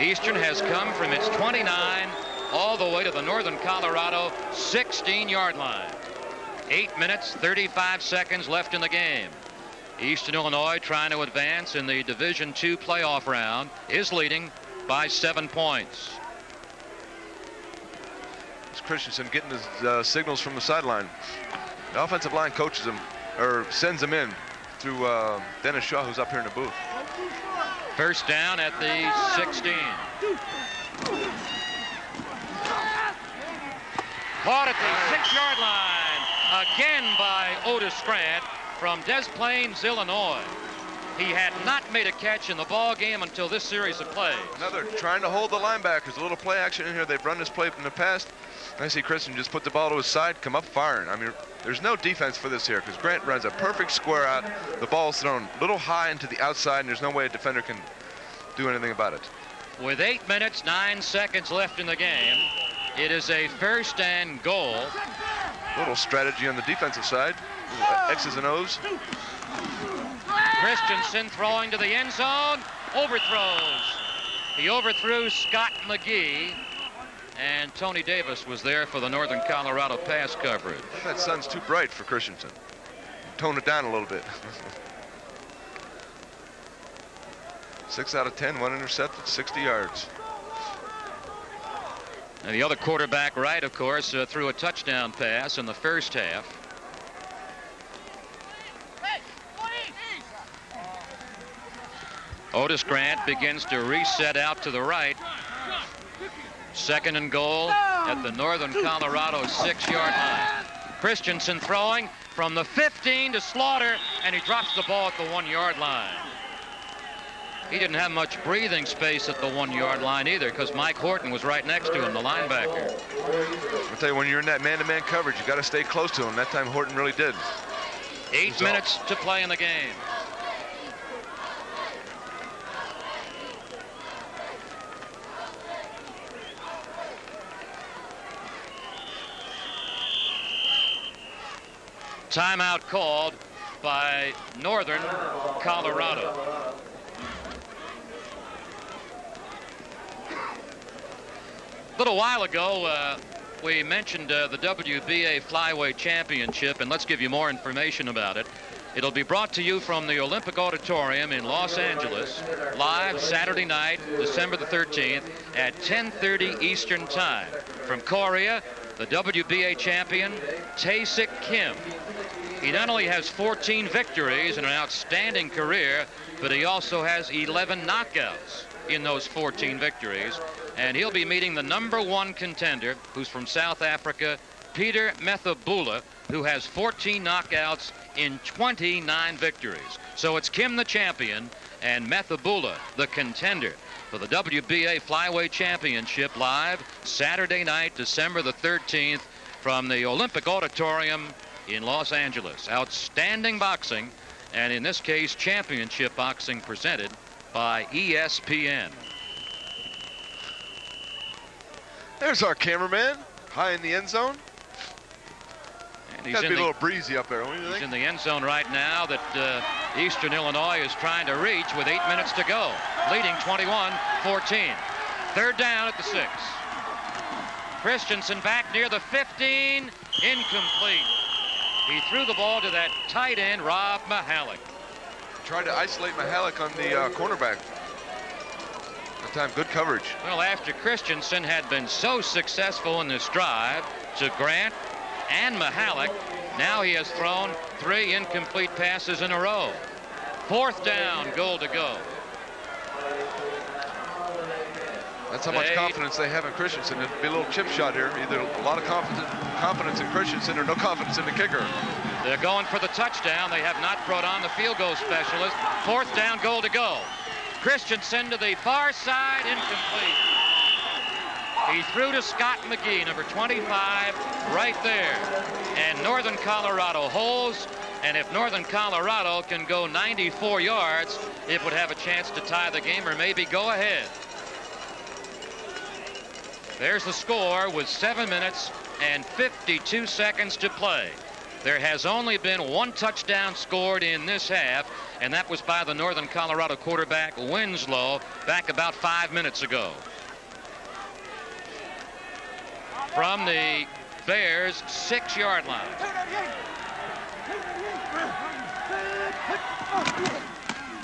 Eastern has come from its 29 all the way to the Northern Colorado 16-yard line. 8 minutes, 35 seconds left in the game. Eastern Illinois, trying to advance in the Division II playoff round, is leading by 7 points. It's Christensen getting his signals from the sideline. The offensive line coaches him, or sends him in through Dennis Shaw, who's up here in the booth. First down at the 16. Caught at the 6-yard line again by Otis Grant from Des Plaines, Illinois. He had not made a catch in the ball game until this series of plays. Another trying to hold the linebackers. A little play action in here. They've run this play in the past. I see Christian just put the ball to his side, come up firing. I mean, there's no defense for this here because Grant runs a perfect square out. The ball's thrown a little high into the outside, and there's no way a defender can do anything about it. With 8 minutes, 9 seconds left in the game, it is a 1st and goal. A little strategy on the defensive side. X's and O's. Christensen throwing to the end zone. Overthrows. He overthrew Scott McGee. And Tony Davis was there for the Northern Colorado pass coverage. That sun's too bright for Christensen. Tone it down a little bit. 6 out of 10, 1 intercepted, 60 yards. And the other quarterback, Wright, of course, threw a touchdown pass in the first half. Otis Grant begins to reset out to the right. 2nd and goal at the Northern Colorado 6-yard line. Christensen throwing from the 15 to Slaughter, and he drops the ball at the 1-yard line. He didn't have much breathing space at the 1-yard line either because Mike Horton was right next to him, the linebacker. I'll tell you, when you're in that man-to-man coverage, you got to stay close to him. That time Horton really did. 8 minutes to play in the game. Timeout called by Northern Colorado. A little while ago, we mentioned the WBA Flyweight Championship, and let's give you more information about it. It'll be brought to you from the Olympic Auditorium in Los Angeles, live Saturday night, December the 13th at 10:30 Eastern Time. From Korea, the WBA champion, Tae-Sik Kim. He not only has 14 victories and an outstanding career, but he also has 11 knockouts in those 14 victories. And he'll be meeting the #1 contender, who's from South Africa, Peter Methabula, who has 14 knockouts in 29 victories. So it's Kim the champion and Methabula the contender for the WBA Flyweight Championship, live Saturday night, December the 13th from the Olympic Auditorium in Los Angeles. Outstanding boxing, and in this case, championship boxing presented by ESPN. There's our cameraman, high in the end zone. And he's Got to in be a little breezy up there, don't you think? He's in the end zone right now that Eastern Illinois is trying to reach with 8 minutes to go, leading 21-14. 3rd down at the 6. Christensen back near the 15, incomplete. He threw the ball to that tight end, Rob Mihalik. Tried to isolate Mihalik on the cornerback. That time, good coverage. Well, after Christensen had been so successful in this drive to Grant and Mihalik, now he has thrown 3 incomplete passes in a row. 4th down, goal to go. That's how much confidence they have in Christensen. It'd be a little chip shot here. Either a lot of confidence in Christensen or no confidence in the kicker. They're going for the touchdown. They have not brought on the field goal specialist. 4th down, goal to go. Christensen to the far side, incomplete. He threw to Scott McGee, number 25, right there. And Northern Colorado holds. And if Northern Colorado can go 94 yards, it would have a chance to tie the game or maybe go ahead. There's the score with 7 minutes and 52 seconds to play. There has only been 1 touchdown scored in this half, and that was by the Northern Colorado quarterback Winslow back about 5 minutes ago. From the Bears' 6-yard line.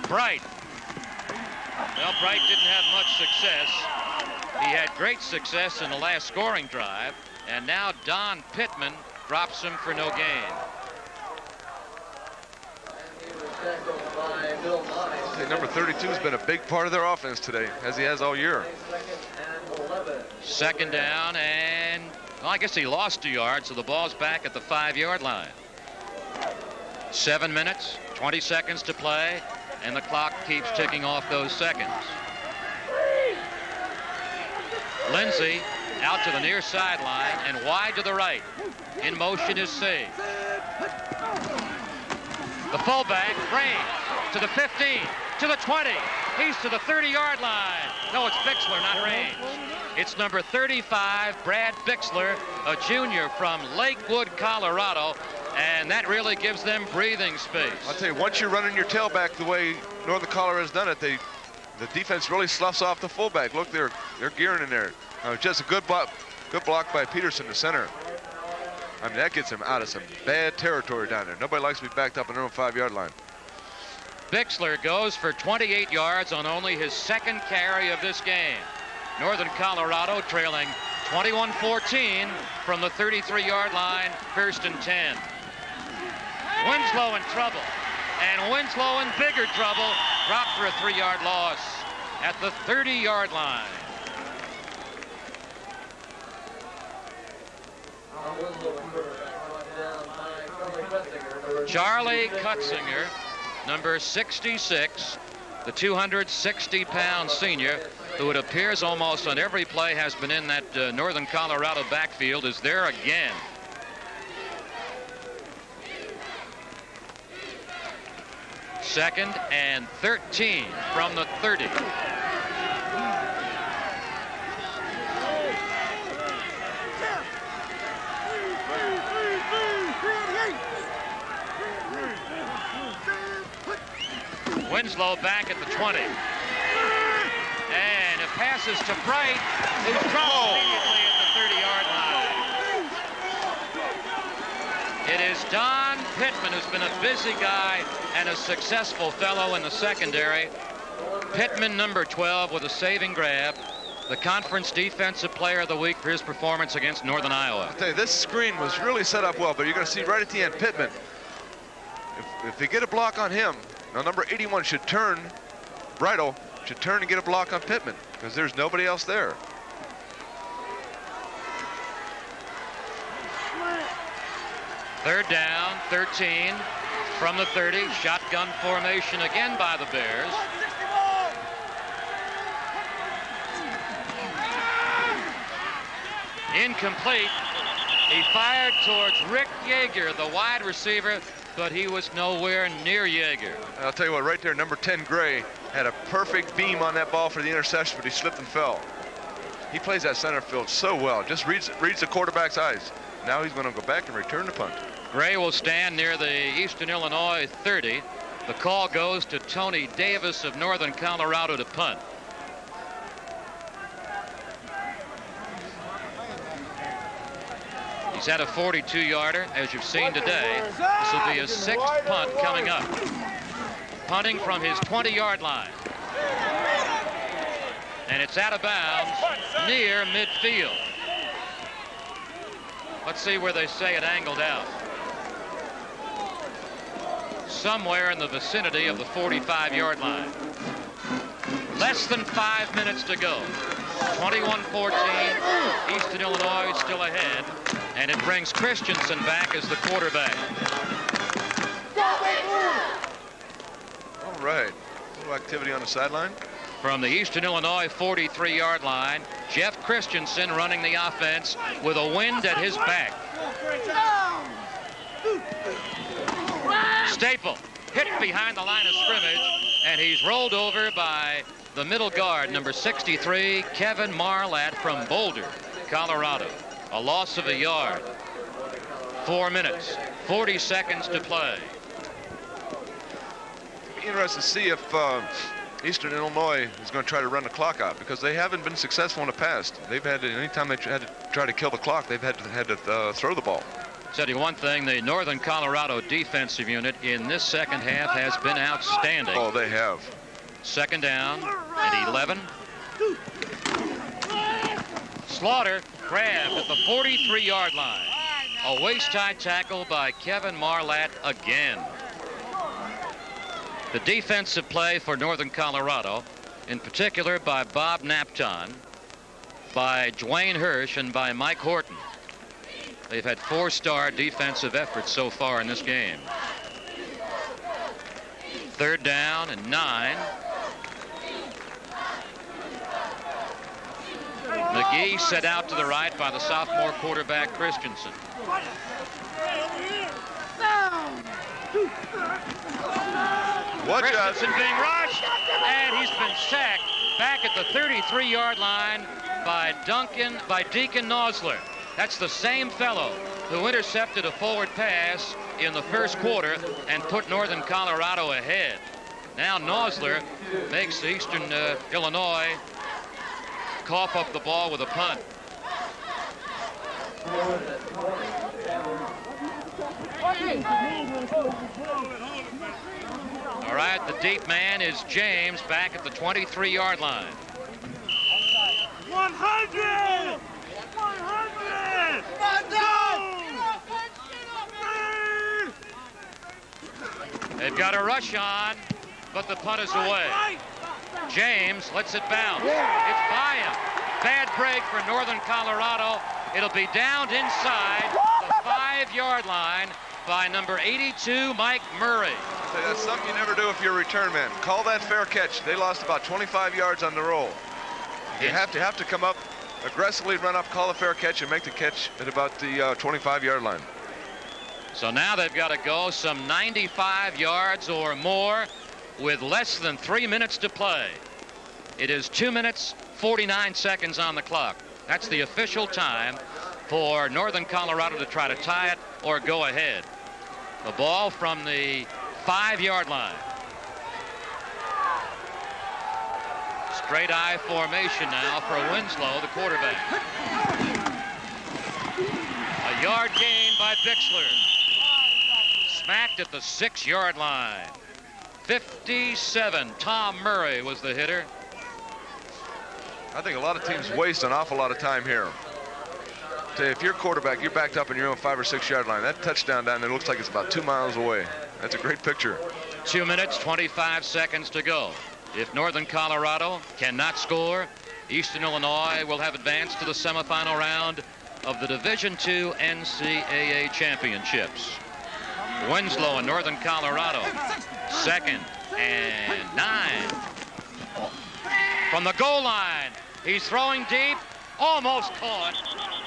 Bright. Well, Bright didn't have much success. He had great success in the last scoring drive, and now Don Pittman drops him for no gain. Number 32 has been a big part of their offense today, as he has all year. 2nd down, and well, I guess he lost a yard, so the ball's back at the 5-yard line. 7 minutes, 20 seconds to play. and the clock keeps ticking off those seconds. Lindsay out to the near sideline and wide to the right. In motion is C. The fullback, Range, to the 15, to the 20. He's to the 30-yard line. No, it's Bixler, not Range. It's number 35, Brad Bixler, a junior from Lakewood, Colorado, and that really gives them breathing space. I'll tell you, once you're running your tailback the way Northern Colorado has done it, the defense really sloughs off the fullback. Look, they're gearing in there. Just a good block by Peterson, the center. I mean, that gets them out of some bad territory down there. Nobody likes to be backed up on their own 5-yard line. Bixler goes for 28 yards on only his second carry of this game. Northern Colorado trailing 21-14 from the 33-yard line, 1st and 10. Winslow in trouble, and Winslow in bigger trouble, dropped for a 3-yard loss at the 30-yard line. Charlie Cutzinger, number 66, the 260-pound senior, who it appears almost on every play has been in that Northern Colorado backfield, is there again. Second and 13 from the 30. Winslow back at the 20. And it passes to Bright, who's dropped immediately at the 30-yard line. It is Don Pittman, who's been a busy guy and a successful fellow in the secondary. Pittman, number 12, with a saving grab. The conference defensive player of the week for his performance against Northern Iowa. I'll tell you, this screen was really set up well, but you're going to see right at the end, Pittman, if they get a block on him, now number 81 should turn, Bridle should turn and get a block on Pittman, because there's nobody else there. Third down, 13 from the 30. Shotgun formation again by the Bears. Incomplete. He fired towards Rick Yeager, the wide receiver, but he was nowhere near Yeager. I'll tell you what, right there, number 10, Gray, had a perfect beam on that ball for the interception, but he slipped and fell. He plays that center field so well, just reads the quarterback's eyes. Now he's going to go back and return the punt. Gray will stand near the Eastern Illinois 30. The call goes to Tony Davis of Northern Colorado to punt. He's had a 42-yarder, as you've seen today. This will be his 6th punt coming up. Punting from his 20-yard line. And it's out of bounds near midfield. Let's see where they say it angled out. Somewhere in the vicinity of the 45-yard line. Less than 5 minutes to go. 21-14. Eastern Illinois still ahead. And it brings Christensen back as the quarterback. All right. A little activity on the sideline. From the Eastern Illinois 43-yard line, Jeff Christensen running the offense with a wind at his back. Staple hit behind the line of scrimmage, and he's rolled over by the middle guard, number 63, Kevin Marlatt from Boulder, Colorado. A loss of a yard. 4 minutes, 40 seconds to play. Be interested to see if Eastern Illinois is going to try to run the clock out, because they haven't been successful in the past. They've had to, anytime they had to try to kill the clock, they've had to throw the ball. Tell you one thing, the Northern Colorado defensive unit in this second half has been outstanding. Oh, they have. Second down and 11. Slaughter grabbed at the 43-yard line. A waist-high tackle by Kevin Marlatt again. The defensive play for Northern Colorado, in particular by Bob Napton, by Dwayne Hirsch, and by Mike Horton. They've had 4-star defensive efforts so far in this game. 3rd down and 9. McGee set out to the right by the sophomore quarterback Christensen. Christensen being rushed, and he's been sacked back at the 33-yard line by Deacon Nosler. That's the same fellow who intercepted a forward pass in the first quarter and put Northern Colorado ahead. Now Nosler makes Eastern Illinois cough up the ball with a punt. All right, the deep man is James back at the 23-yard line. 100! 100! They've got a rush on, but the punt is away. James lets it bounce. It's by him. Bad break for Northern Colorado. It'll be downed inside the 5-yard line by number 82, Mike Murray. That's something you never do if you're a return man. Call that fair catch. They lost about 25 yards on the roll. You have to come up, aggressively run up, call a fair catch, and make the catch at about the 25-yard line. So now they've got to go some 95 yards or more with less than 3 minutes to play. It is 2 minutes, 49 seconds on the clock. That's the official time for Northern Colorado to try to tie it or go ahead. The ball from the 5-yard line. Straight eye formation now for Winslow, the quarterback. A yard gain by Bixler. Smacked at the 6-yard line. 57. Tom Murray was the hitter. I think a lot of teams waste an awful lot of time here. If you're quarterback, you're backed up in your own 5 or 6 yard line. That touchdown down there looks like it's about 2 miles away. That's a great picture. 2 minutes, 25 seconds to go. If Northern Colorado cannot score, Eastern Illinois will have advanced to the semifinal round of the Division II NCAA championships. Winslow in Northern Colorado. 2nd and 9. From the goal line, he's throwing deep, almost caught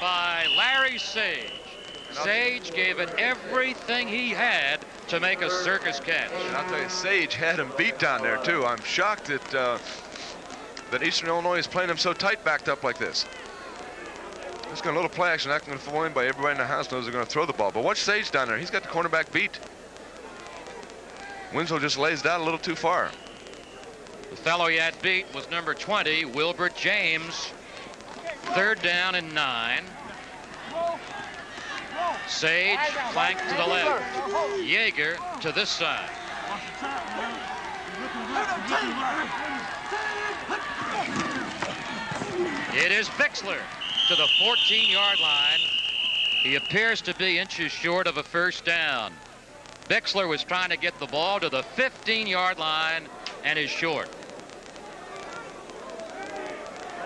by Larry Sage. Sage gave it everything he had to make a circus catch. And I'll tell you, Sage had him beat down there too. I'm shocked that that Eastern Illinois is playing him so tight, backed up like this. Just got a little play action, not going to fall in by everybody in the house knows they're going to throw the ball. But watch Sage down there. He's got the cornerback beat. Winslow just lays down a little too far. The fellow he had beat was number 20, Wilbert James. 3rd down and 9. Sage flanked to the left. Yeager to this side. It is Bixler to the 14-yard line. He appears to be inches short of a first down. Bixler was trying to get the ball to the 15-yard line and is short.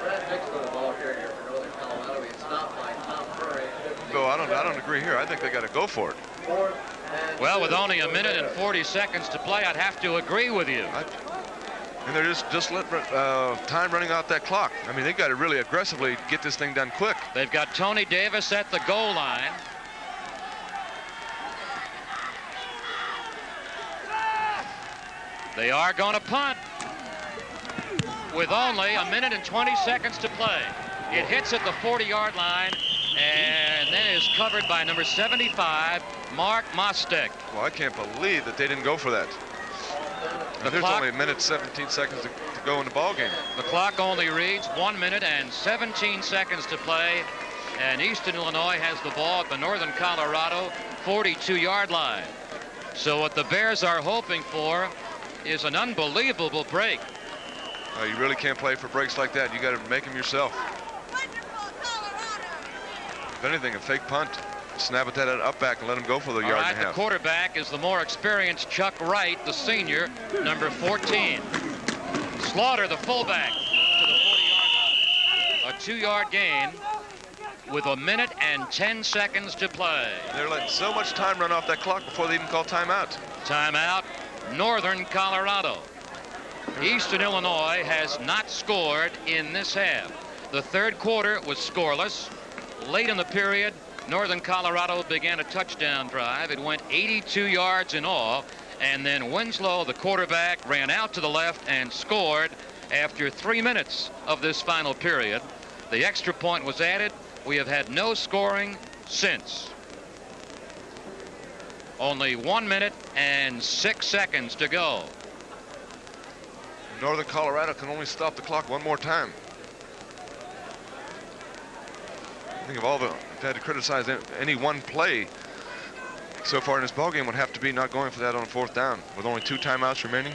Brad Bixler, the ball carrier for Northern Colorado. He's stopped by Tom Murray. So I don't agree here. I think they got to go for it. Well, with only 1 minute and 40 seconds to play, I'd have to agree with you. And they're just let time running out that clock. I mean, they got to really aggressively get this thing done quick. They've got Tony Davis at the goal line. They are going to punt with only 1 minute and 20 seconds to play. It hits at the 40-yard line and then is covered by number 75, Mark Mostek. Well, I can't believe that they didn't go for that. There's only 1 minute 17 seconds to go in the ball game. The clock only reads 1 minute and 17 seconds to play, and Eastern Illinois has the ball at the Northern Colorado 42-yard line. So what the Bears are hoping for is an unbelievable break. You really can't play for breaks like that. You got to make them yourself. If anything, a fake punt. Snap at that up back and let him go for the yard and a half. The quarterback is the more experienced Chuck Wright, the senior, number 14. Slaughter, the fullback, to the 40-yard line. A 2-yard gain with 1 minute and 10 seconds to play. They're letting so much time run off that clock before they even call timeout. Timeout Northern Colorado. Eastern Illinois has not scored in this half. The third quarter was scoreless. Late in the period, Northern Colorado began a touchdown drive. It went 82 yards in all, and then Winslow, the quarterback, ran out to the left and scored after 3 minutes of this final period. The extra point was added. We have had no scoring since. Only 1 minute and 6 seconds to go. Northern Colorado can only stop the clock one more time. I think of all the, if I had to criticize any one play so far in this ballgame, would have to be not going for that on fourth down with only 2 timeouts remaining.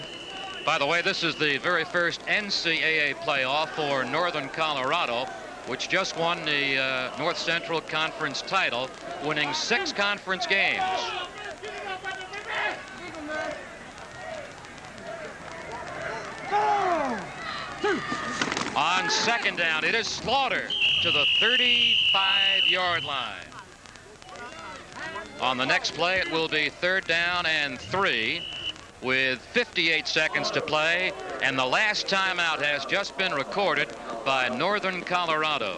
By the way, this is the very first NCAA playoff for Northern Colorado, which just won the North Central Conference title, winning 6 conference games. On second down, it is Slaughter to the 35-yard line. On the next play, it will be 3rd down and 3 with 58 seconds to play, and the last timeout has just been recorded by Northern Colorado.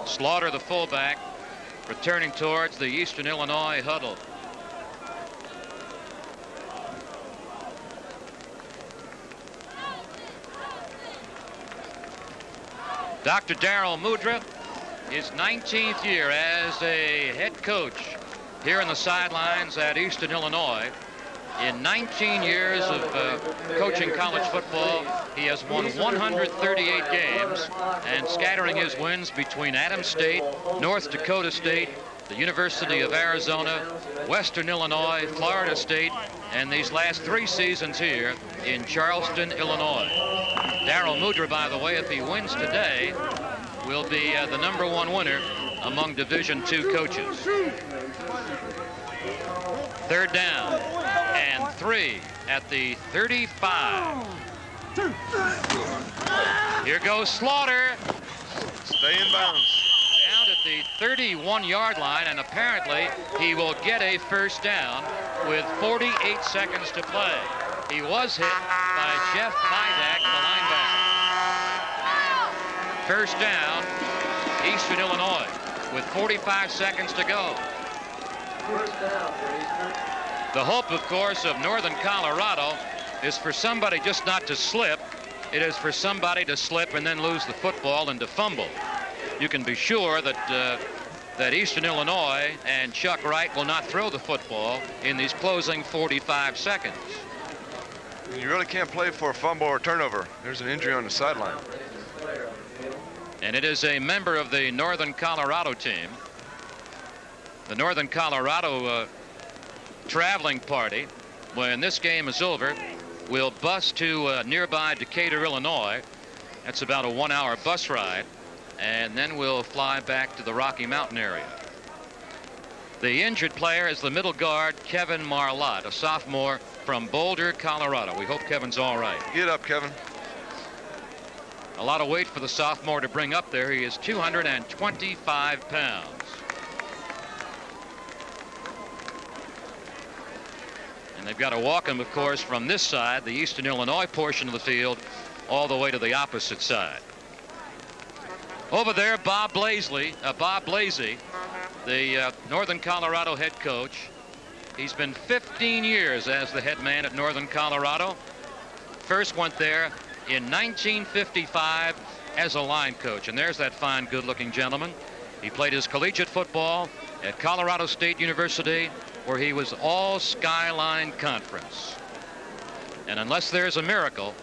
Slaughter, the fullback, returning towards the Eastern Illinois huddle. Dr. Darrell Mudra, his 19th year as a head coach here in the sidelines at Eastern Illinois. In 19 years of coaching college football, he has won 138 games, and scattering his wins between Adams State, North Dakota State, the University of Arizona, Western Illinois, Florida State, and these last 3 seasons here in Charleston, Illinois. Darrell Mudra, by the way, if he wins today, will be the #1 winner among Division II coaches. 3rd down and 3 at the 35. Here goes Slaughter. Stay in bounds. Down at the 31-yard line, and apparently he will get a first down with 48 seconds to play. He was hit by Jeff Vidak, the linebacker. First down, Eastern Illinois, with 45 seconds to go. The hope, of course, of Northern Colorado is for somebody just not to slip. It is for somebody to slip and then lose the football and to fumble. You can be sure that that Eastern Illinois and Chuck Wright will not throw the football in these closing 45 seconds. You really can't play for a fumble or turnover. There's an injury on the sideline. And it is a member of the Northern Colorado team. The Northern Colorado traveling party, when this game is over, will bus to nearby Decatur, Illinois. That's about a 1-hour bus ride. And then we'll fly back to the Rocky Mountain area. The injured player is the middle guard, Kevin Marlott, a sophomore from Boulder, Colorado. We hope Kevin's all right. Get up, Kevin. A lot of weight for the sophomore to bring up there. He is 225 pounds. And they've got to walk him, of course, from this side, the Eastern Illinois portion of the field, all the way to the opposite side. Over there, Bob Blasey, the Northern Colorado head coach. He's been 15 years as the head man at Northern Colorado. First went there in 1955 as a line coach. And there's that fine, good-looking gentleman. He played his collegiate football at Colorado State University, where he was all Skyline Conference. And unless there's a miracle,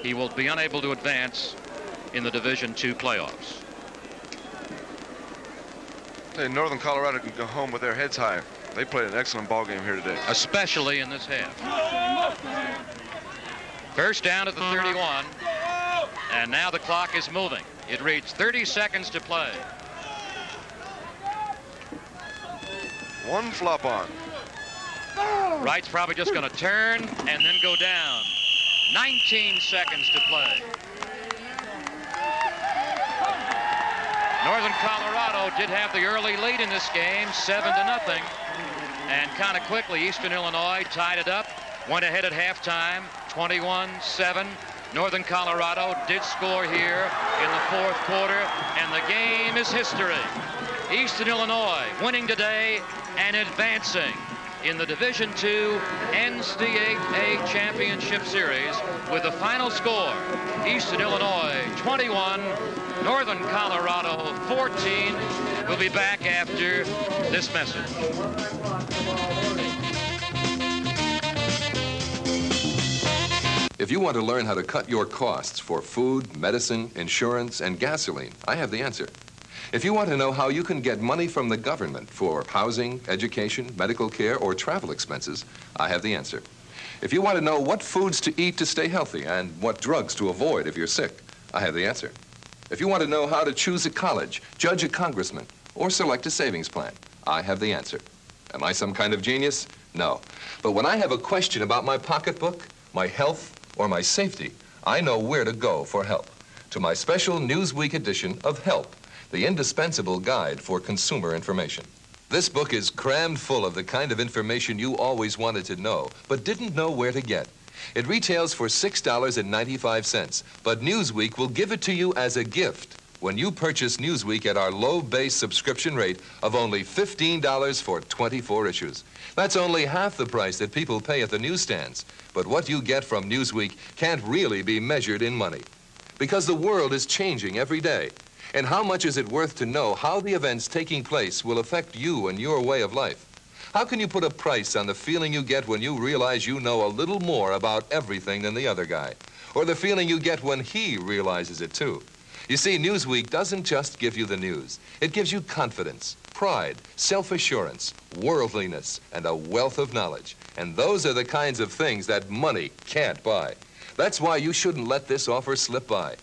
he will be unable to advance in the Division II playoffs. Hey, Northern Colorado can go home with their heads high. They played an excellent ball game here today. Especially in this half. First down at the 31. And now the clock is moving. It reads 30 seconds to play. One flop on. Wright's probably just going to turn and then go down. 19 seconds to play. Northern Colorado did have the early lead in this game, 7-0. And kind of quickly, Eastern Illinois tied it up, went ahead at halftime, 21-7. Northern Colorado did score here in the fourth quarter, and the game is history. Eastern Illinois winning today and advancing in the Division II NCAA Championship Series with the final score, Eastern Illinois 21, Northern Colorado 14. We'll be back after this message. If you want to learn how to cut your costs for food, medicine, insurance, and gasoline, I have the answer. If you want to know how you can get money from the government for housing, education, medical care, or travel expenses, I have the answer. If you want to know what foods to eat to stay healthy and what drugs to avoid if you're sick, I have the answer. If you want to know how to choose a college, judge a congressman, or select a savings plan, I have the answer. Am I some kind of genius? No. But when I have a question about my pocketbook, my health, or my safety, I know where to go for help. To my special Newsweek edition of Help, the indispensable guide for consumer information. This book is crammed full of the kind of information you always wanted to know, but didn't know where to get. It retails for $6.95, but Newsweek will give it to you as a gift when you purchase Newsweek at our low base subscription rate of only $15 for 24 issues. That's only half the price that people pay at the newsstands. But what you get from Newsweek can't really be measured in money. Because the world is changing every day. And how much is it worth to know how the events taking place will affect you and your way of life? How can you put a price on the feeling you get when you realize you know a little more about everything than the other guy? Or the feeling you get when he realizes it too? You see, Newsweek doesn't just give you the news. It gives you confidence, pride, self-assurance, worldliness, and a wealth of knowledge. And those are the kinds of things that money can't buy. That's why you shouldn't let this offer slip by.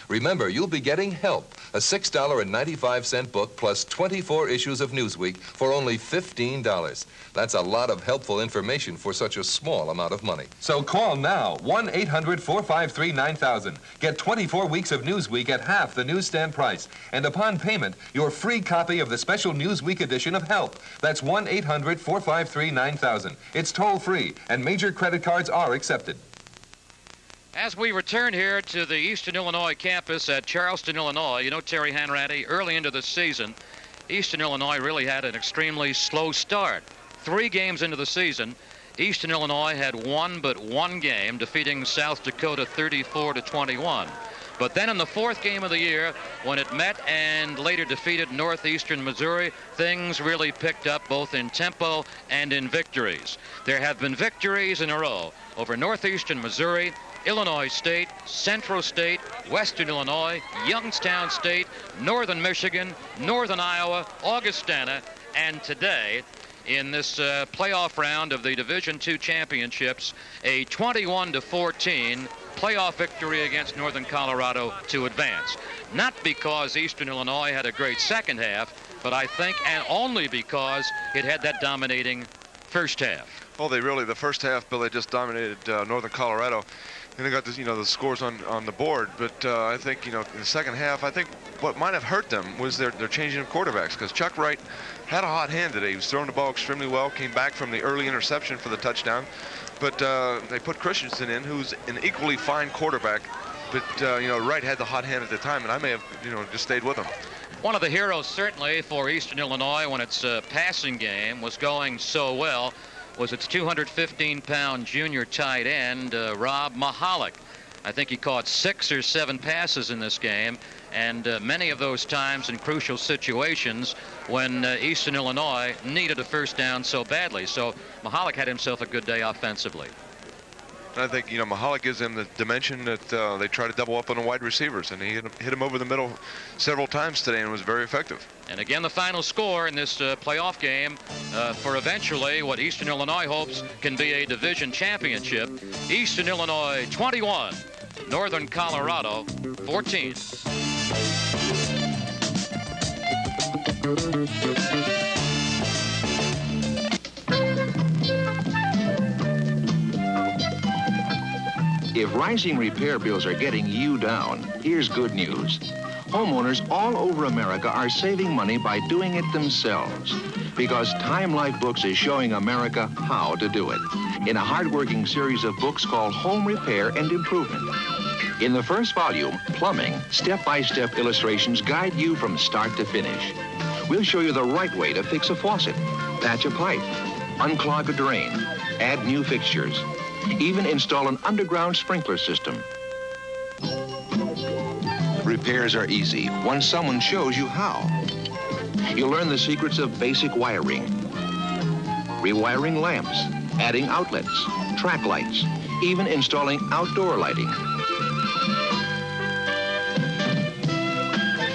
Remember, you'll be getting Help, a $6.95 book plus 24 issues of Newsweek for only $15. That's a lot of helpful information for such a small amount of money. So call now, 1-800-453-9000. Get 24 weeks of Newsweek at half the newsstand price. And upon payment, your free copy of the special Newsweek edition of Help. That's 1-800-453-9000. It's toll-free, and major credit cards are accepted. As we return here to the Eastern Illinois campus at Charleston, Illinois, you know, Terry Hanratty, early into the season, Eastern Illinois really had an extremely slow start. 3 games into the season, Eastern Illinois had won but one game, defeating South Dakota 34-21. But then in the 4th game of the year, when it met and later defeated Northeastern Missouri, things really picked up both in tempo and in victories. There have been victories in a row over Northeastern Missouri, Illinois State, Central State, Western Illinois, Youngstown State, Northern Michigan, Northern Iowa, Augustana, and today, in this playoff round of the Division II championships, a 21-14 playoff victory against Northern Colorado to advance. Not because Eastern Illinois had a great second half, but I think and only because it had that dominating first half. Well, the first half, Bill, they just dominated Northern Colorado. And they got this, the scores on the board. But I think, in the second half, I think what might have hurt them was their changing of quarterbacks, because Chuck Wright had a hot hand today. He was throwing the ball extremely well, came back from the early interception for the touchdown. But they put Christensen in, who's an equally fine quarterback. But, Wright had the hot hand at the time, and I may have, just stayed with him. One of the heroes, certainly, for Eastern Illinois when its passing game was going so well was its 215-pound junior tight end, Rob Mahalik. I think he caught 6 or 7 passes in this game, and many of those times in crucial situations when Eastern Illinois needed a first down so badly. So Mahalik had himself a good day offensively. I think, Mahalik gives them the dimension that they try to double up on the wide receivers, and he hit him over the middle several times today and was very effective. And again, the final score in this playoff game for eventually what Eastern Illinois hopes can be a division championship. Eastern Illinois 21, Northern Colorado 14. If rising repair bills are getting you down, here's good news. Homeowners all over America are saving money by doing it themselves because Time Life Books is showing America how to do it in a hard-working series of books called Home Repair and Improvement. In the first volume, Plumbing, step-by-step illustrations guide you from start to finish. We'll show you the right way to fix a faucet, patch a pipe, unclog a drain, add new fixtures, even install an underground sprinkler system. Repairs are easy once someone shows you how. You'll learn the secrets of basic wiring, rewiring lamps, adding outlets, track lights, even installing outdoor lighting.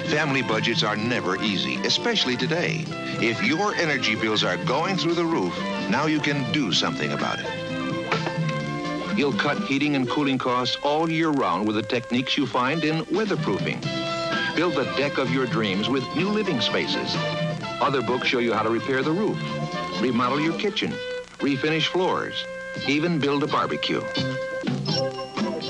Family budgets are never easy, especially today. If your energy bills are going through the roof, now you can do something about it. You'll cut heating and cooling costs all year round with the techniques you find in weatherproofing. Build the deck of your dreams with new living spaces. Other books show you how to repair the roof, remodel your kitchen, refinish floors, even build a barbecue.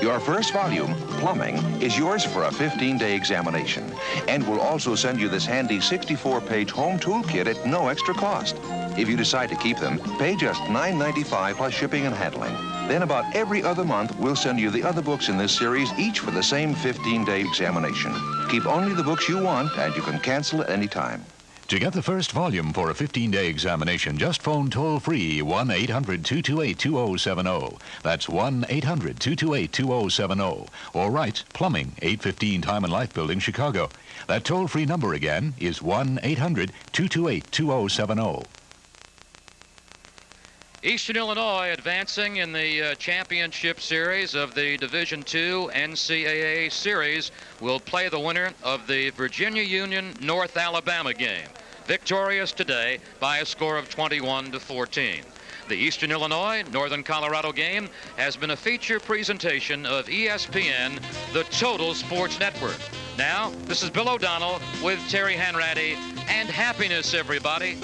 Your first volume, Plumbing, is yours for a 15-day examination, and we'll also send you this handy 64-page home toolkit at no extra cost. If you decide to keep them, pay just $9.95 plus shipping and handling. Then about every other month, we'll send you the other books in this series, each for the same 15-day examination. Keep only the books you want, and you can cancel at any time. To get the first volume for a 15-day examination, just phone toll-free 1-800-228-2070. That's 1-800-228-2070. Or write Plumbing, 815 Time and Life Building, Chicago. That toll-free number again is 1-800-228-2070. Eastern Illinois advancing in the championship series of the Division II NCAA series will play the winner of the Virginia Union North Alabama game. Victorious today by a score of 21-14. The Eastern Illinois Northern Colorado game has been a feature presentation of ESPN, the Total Sports Network. Now, this is Bill O'Donnell with Terry Hanratty, and happiness, everybody.